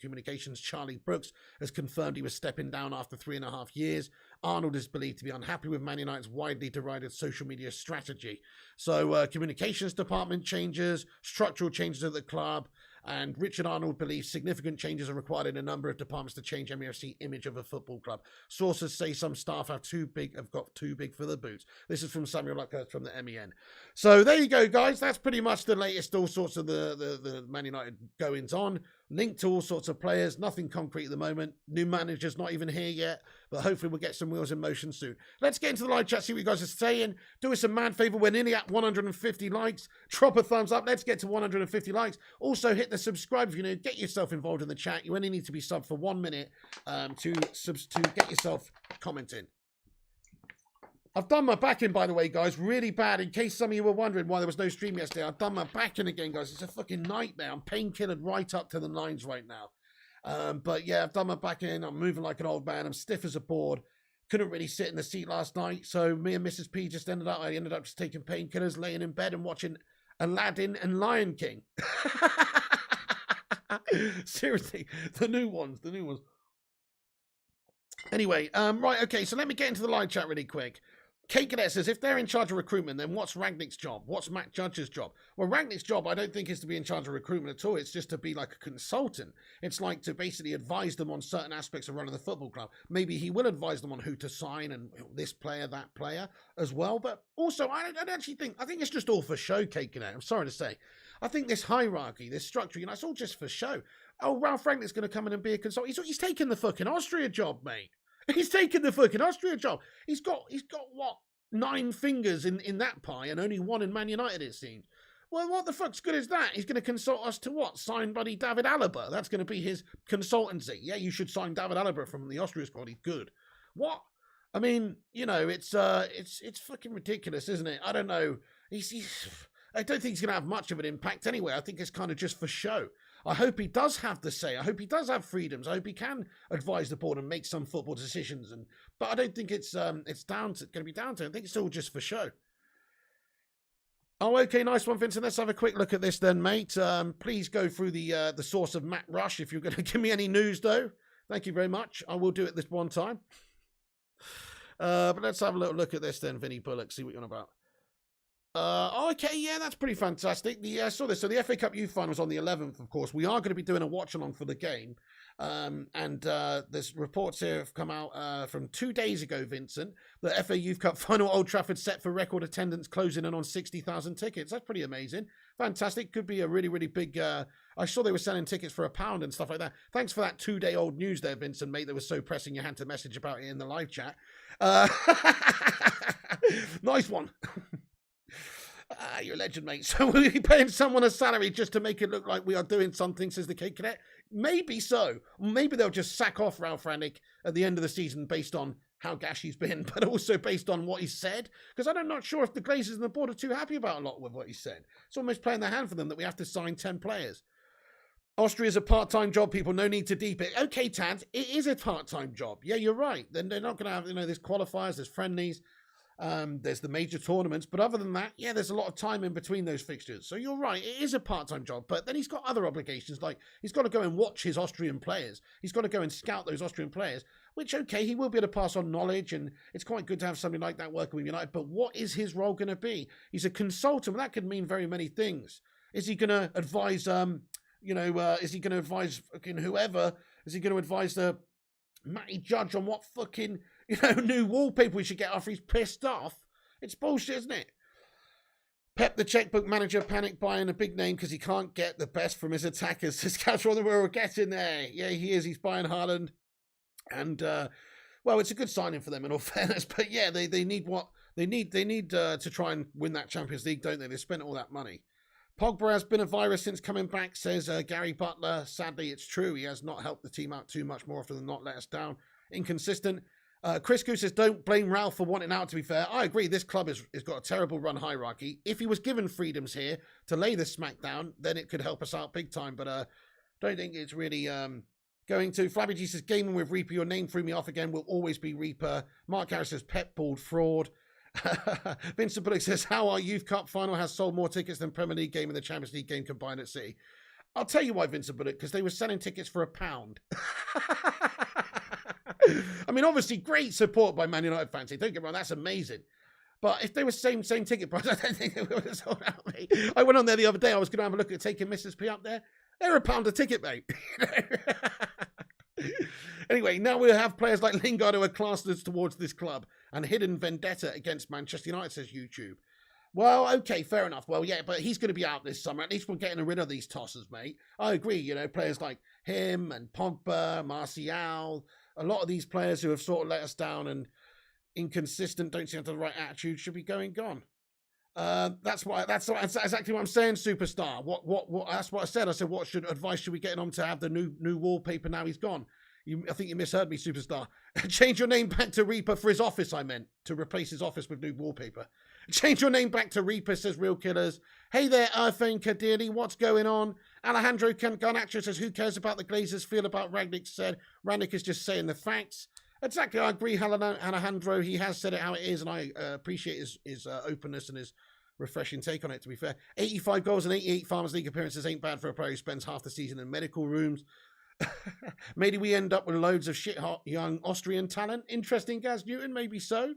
Communications Charlie Brooks has confirmed he was stepping down after 3.5 years. Arnold is believed to be unhappy with Man United's widely derided social media strategy. So communications department changes, structural changes at the club, and Richard Arnold believes significant changes are required in a number of departments to change MUFC image of a football club. Sources say some staff have got too big for the boots. This is from Samuel Luckhurst from the MEN. So there you go, guys. That's pretty much the latest, all sorts of the Man United goings on. Linked to all sorts of players. Nothing concrete at the moment. New manager's not even here yet, but hopefully we'll get some wheels in motion soon. Let's get into the live chat, see what you guys are saying. Do us a mad favor. We're nearly at 150 likes. Drop a thumbs up. Let's get to 150 likes. Also, hit the subscribe if you know. Get yourself involved in the chat. You only need to be subbed for 1 minute to get yourself commenting. I've done my backing, by the way, guys, really bad. In case some of you were wondering why there was no stream yesterday, I've done my backing again, guys. It's a fucking nightmare. I'm painkillered right up to the nines right now. But yeah, I've done my backing. I'm moving like an old man. I'm stiff as a board. Couldn't really sit in the seat last night. So me and Mrs. P just ended up just taking painkillers, laying in bed and watching Aladdin and Lion King. Seriously, the new ones. Anyway, right, okay, so let me get into the live chat really quick. Kate Cadet says, if they're in charge of recruitment, then what's Rangnick's job? What's Matt Judge's job? Well, Rangnick's job, I don't think, is to be in charge of recruitment at all. It's just to be like a consultant. It's like to basically advise them on certain aspects of running the football club. Maybe he will advise them on who to sign and this player, that player as well. But also, I think it's just all for show, Kate Cadet. I'm sorry to say. I think this hierarchy, this structure, it's all just for show. Oh, Ralf Rangnick's going to come in and be a consultant. He's taking the fucking Austria job, mate. He's taken the fucking Austria job. He's got what, 9 fingers in that pie and only 1 in Man United, it seems. Well, what the fuck's good is that? He's going to consult us to what? Sign buddy David Alaba. That's going to be his consultancy. Yeah, you should sign David Alaba from the Austria squad. He's good. What? I mean, it's fucking ridiculous, isn't it? I don't know. I don't think he's going to have much of an impact anyway. I think it's kind of just for show. I hope he does have the say. I hope he does have freedoms. I hope he can advise the board and make some football decisions. But I don't think it's going to be down to it. I think it's all just for show. Oh, okay, nice one, Vincent. Let's have a quick look at this then, mate. Please go through the source of Matt Rush if you're going to give me any news, though. Thank you very much. I will do it this one time. But let's have a little look at this then, Vinny Bullock, see what you're on about. Okay, yeah, that's pretty fantastic. I saw this. So the FA Cup Youth Final was on the 11th, of course. We are going to be doing a watch-along for the game. There's reports here have come out from 2 days ago, Vincent, the FA Youth Cup Final Old Trafford set for record attendance, closing in on 60,000 tickets. That's pretty amazing. Fantastic. Could be a really, really big... I saw they were selling tickets for £1 and stuff like that. Thanks for that 2-day-old news there, Vincent, mate. That was so pressing you had to message about it in the live chat. Nice one. You're a legend, mate. So we'll be paying someone a salary just to make it look like we are doing something, says the Kid Cadet. Maybe so. Maybe they'll just sack off Ralf Rangnick at the end of the season based on how gash he's been, but also based on what he said. Because I'm not sure if the Glazers and the board are too happy about a lot with what he said. It's almost playing their hand for them that we have to sign 10 players. Austria's a part-time job, people. No need to deep it. Okay, Tans, it is a part-time job. Yeah, you're right. Then they're not going to have, there's qualifiers, there's friendlies. There's the major tournaments, but other than that, yeah, there's a lot of time in between those fixtures. So you're right, it is a part-time job, but then he's got other obligations, like he's got to go and watch his Austrian players. He's got to go and scout those Austrian players, which, okay, he will be able to pass on knowledge, and it's quite good to have somebody like that working with United, but what is his role going to be? He's a consultant, well, that could mean very many things. Is he going to advise, is he going to advise fucking whoever? Is he going to advise the Matty Judge on what fucking... new wallpaper we should get after he's pissed off? It's bullshit, isn't it? Pep, the checkbook manager, panic buying a big name because he can't get the best from his attackers. Says Casual, we're getting there. Yeah, he is. He's buying Haaland. And, well, it's a good signing for them in all fairness. But, yeah, they need what... They need to try and win that Champions League, don't they? They spent all that money. Pogba has been a virus since coming back, says Gary Butler. Sadly, it's true. He has not helped the team out too much, more often than not let us down. Inconsistent. Chris Goose says, don't blame Ralph for wanting out, to be fair. I agree, this club has got a terrible run hierarchy. If he was given freedoms here to lay the smack down, then it could help us out big time. But don't think it's really going to. Flabby G says, gaming with Reaper, your name threw me off again, will always be Reaper. Mark Harris says, Pep balled fraud. Vincent Bullock says, how our Youth Cup final has sold more tickets than Premier League game and the Champions League game combined at City? I'll tell you why, Vincent Bullock, because they were selling tickets for £1. I mean, obviously, great support by Man United fans. Don't get me wrong, that's amazing. But if they were same ticket price, I don't think they would have sold out, mate. I went on there the other day. I was going to have a look at taking Mrs. P up there. They're £1 a ticket, mate. Anyway, now we have players like Lingard who are classed as towards this club and hidden vendetta against Manchester United, says YouTube. Well, okay, fair enough. Well, yeah, but he's going to be out this summer. At least we're getting rid of these tossers, mate. I agree, players like him and Pogba, Martial, a lot of these players who have sort of let us down and inconsistent, don't seem to have the right attitude, should be gone. That's exactly what I'm saying, superstar. What? That's what I said. I said, what advice should we get on to have the new wallpaper now he's gone? I think you misheard me, superstar. Change your name back to Reaper for his office, I meant. To replace his office with new wallpaper. Change your name back to Reaper, says Real Killers. Hey there, Irfane Kadiri, what's going on? Alejandro Garnacho says, who cares about the Glazers feel about Rangnick said? Rangnick is just saying the facts. Exactly, I agree, Alejandro. He has said it how it is, and I appreciate his openness and his refreshing take on it, to be fair. 85 goals and 88 Farmers League appearances ain't bad for a player who spends half the season in medical rooms. Maybe we end up with loads of shit-hot young Austrian talent. Interesting, Gaz Newton, maybe so.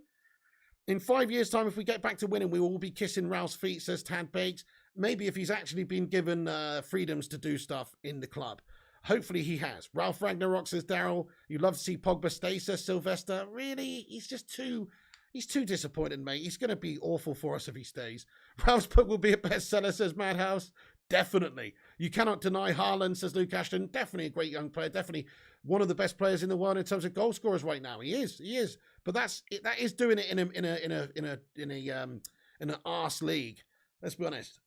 In 5 years' time, if we get back to winning, we will all be kissing Ralph's feet, says Tad Bakes. Maybe if he's actually been given freedoms to do stuff in the club. Hopefully he has. Ralf Rangnick, says Daryl. You'd love to see Pogba stay, says Sylvester. Really? He's too disappointed, mate. He's going to be awful for us if he stays. Ralph's book will be a bestseller, says Madhouse. Definitely. You cannot deny Haaland, says Luke Ashton. Definitely a great young player. Definitely one of the best players in the world in terms of goal scorers right now. He is. But that is doing it in an arse league. Let's be honest.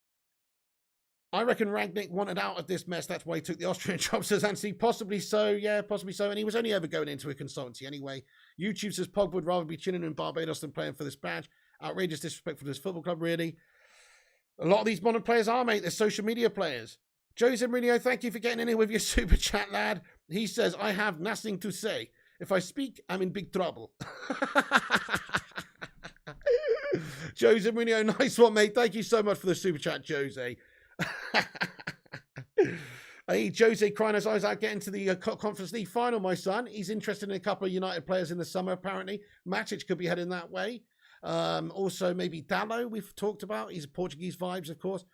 I reckon Rangnick wanted out of this mess. That's why he took the Austrian job, says Anthony. Possibly so. Yeah, possibly so. And he was only ever going into a consultancy anyway. YouTube says Pogba would rather be chilling in Barbados than playing for this badge. Outrageous disrespect for this football club, really. A lot of these modern players are, mate. They're social media players. Jose Mourinho, thank you for getting in here with your super chat, lad. He says, I have nothing to say. If I speak, I'm in big trouble. Jose Mourinho, nice one, mate. Thank you so much for the super chat, Jose. Hey, Jose crying his eyes out getting to the Conference League final, my son. He's interested in a couple of United players in the summer, apparently. Matic could be heading that way. Also, maybe Dallo, we've talked about. He's Portuguese vibes, of course.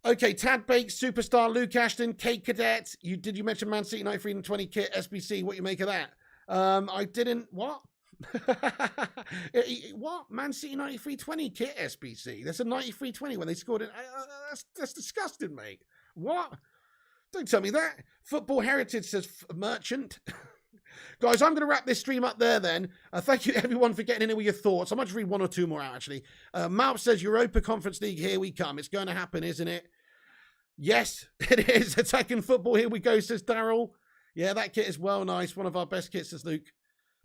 Okay, Tad Bake, Superstar, Luke Ashton, Kate Cadet. Did you mention Man City 93 and 20 kit, SBC? What you make of that? I didn't. What? What? Man City 93-20 kit, SBC? That's a 93-20 when they scored it. That's disgusting, mate. What? Don't tell me that. Football Heritage says merchant. Guys, I'm going to wrap this stream up there then. Thank you everyone for getting in here with your thoughts. I might just read one or two more out, actually. Malp says Europa Conference League, here we come. It's going to happen, isn't it? Yes, it is. Attacking football, here we go, says Daryl. Yeah, that kit is well nice. One of our best kits, says Luke.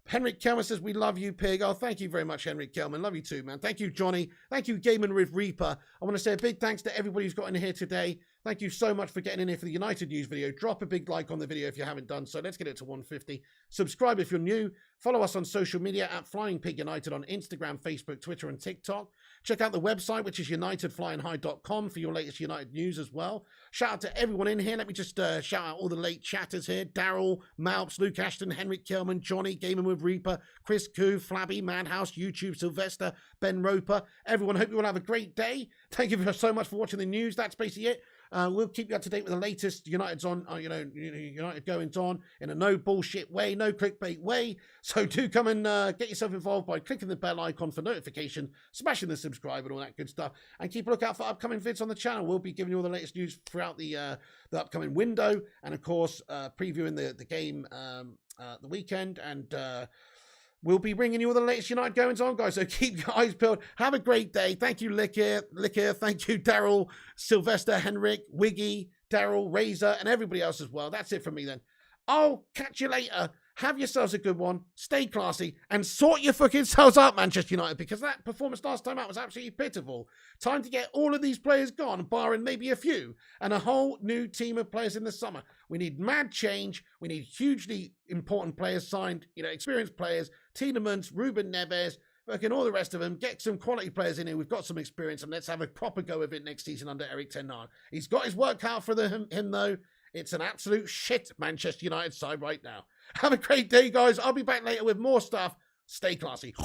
Henrik Kelman says, we love you, Pig. Oh, thank you very much, Henrik Kelman. Love you too, man. Thank you, Johnny. Thank you, Gaiman with Reaper. I want to say a big thanks to everybody who's got in here today. Thank you so much for getting in here for the United News video. Drop a big like on the video if you haven't done so. Let's get it to 150. Subscribe if you're new. Follow us on social media at Flying Pig United on Instagram, Facebook, Twitter, and TikTok. Check out the website, which is unitedflyinghigh.com for your latest United news as well. Shout out to everyone in here. Let me just shout out all the late chatters here. Daryl, Malps, Luke Ashton, Henrik Kelman, Johnny, Gaming with Reaper, Chris Koo, Flabby, Madhouse, YouTube, Sylvester, Ben Roper. Everyone, hope you all have a great day. Thank you so much for watching the news. That's basically it. We'll keep you up to date with the latest United's on, United goings on in a no bullshit way, no clickbait way. So do come and get yourself involved by clicking the bell icon for notification, smashing the subscribe and all that good stuff, and keep a lookout for upcoming vids on the channel. We'll be giving you all the latest news throughout the upcoming window, and of course previewing the game the weekend, and we'll be bringing you all the latest United goings on, guys. So keep your eyes peeled. Have a great day. Thank you, Licker. Thank you, Daryl, Sylvester, Henrik, Wiggy, Daryl, Razor, and everybody else as well. That's it from me then. I'll catch you later. Have yourselves a good one. Stay classy and sort your fucking selves out, Manchester United, because that performance last time out was absolutely pitiful. Time to get all of these players gone, barring maybe a few, and a whole new team of players in the summer. We need mad change. We need hugely important players signed, experienced players, Tielemans, Ruben Neves, fucking all the rest of them. Get some quality players in here. We've got some experience, and let's have a proper go of it next season under Erik ten Hag. He's got his work cut for him, though. It's an absolute shit Manchester United side right now. Have a great day, guys. I'll be back later with more stuff. Stay classy.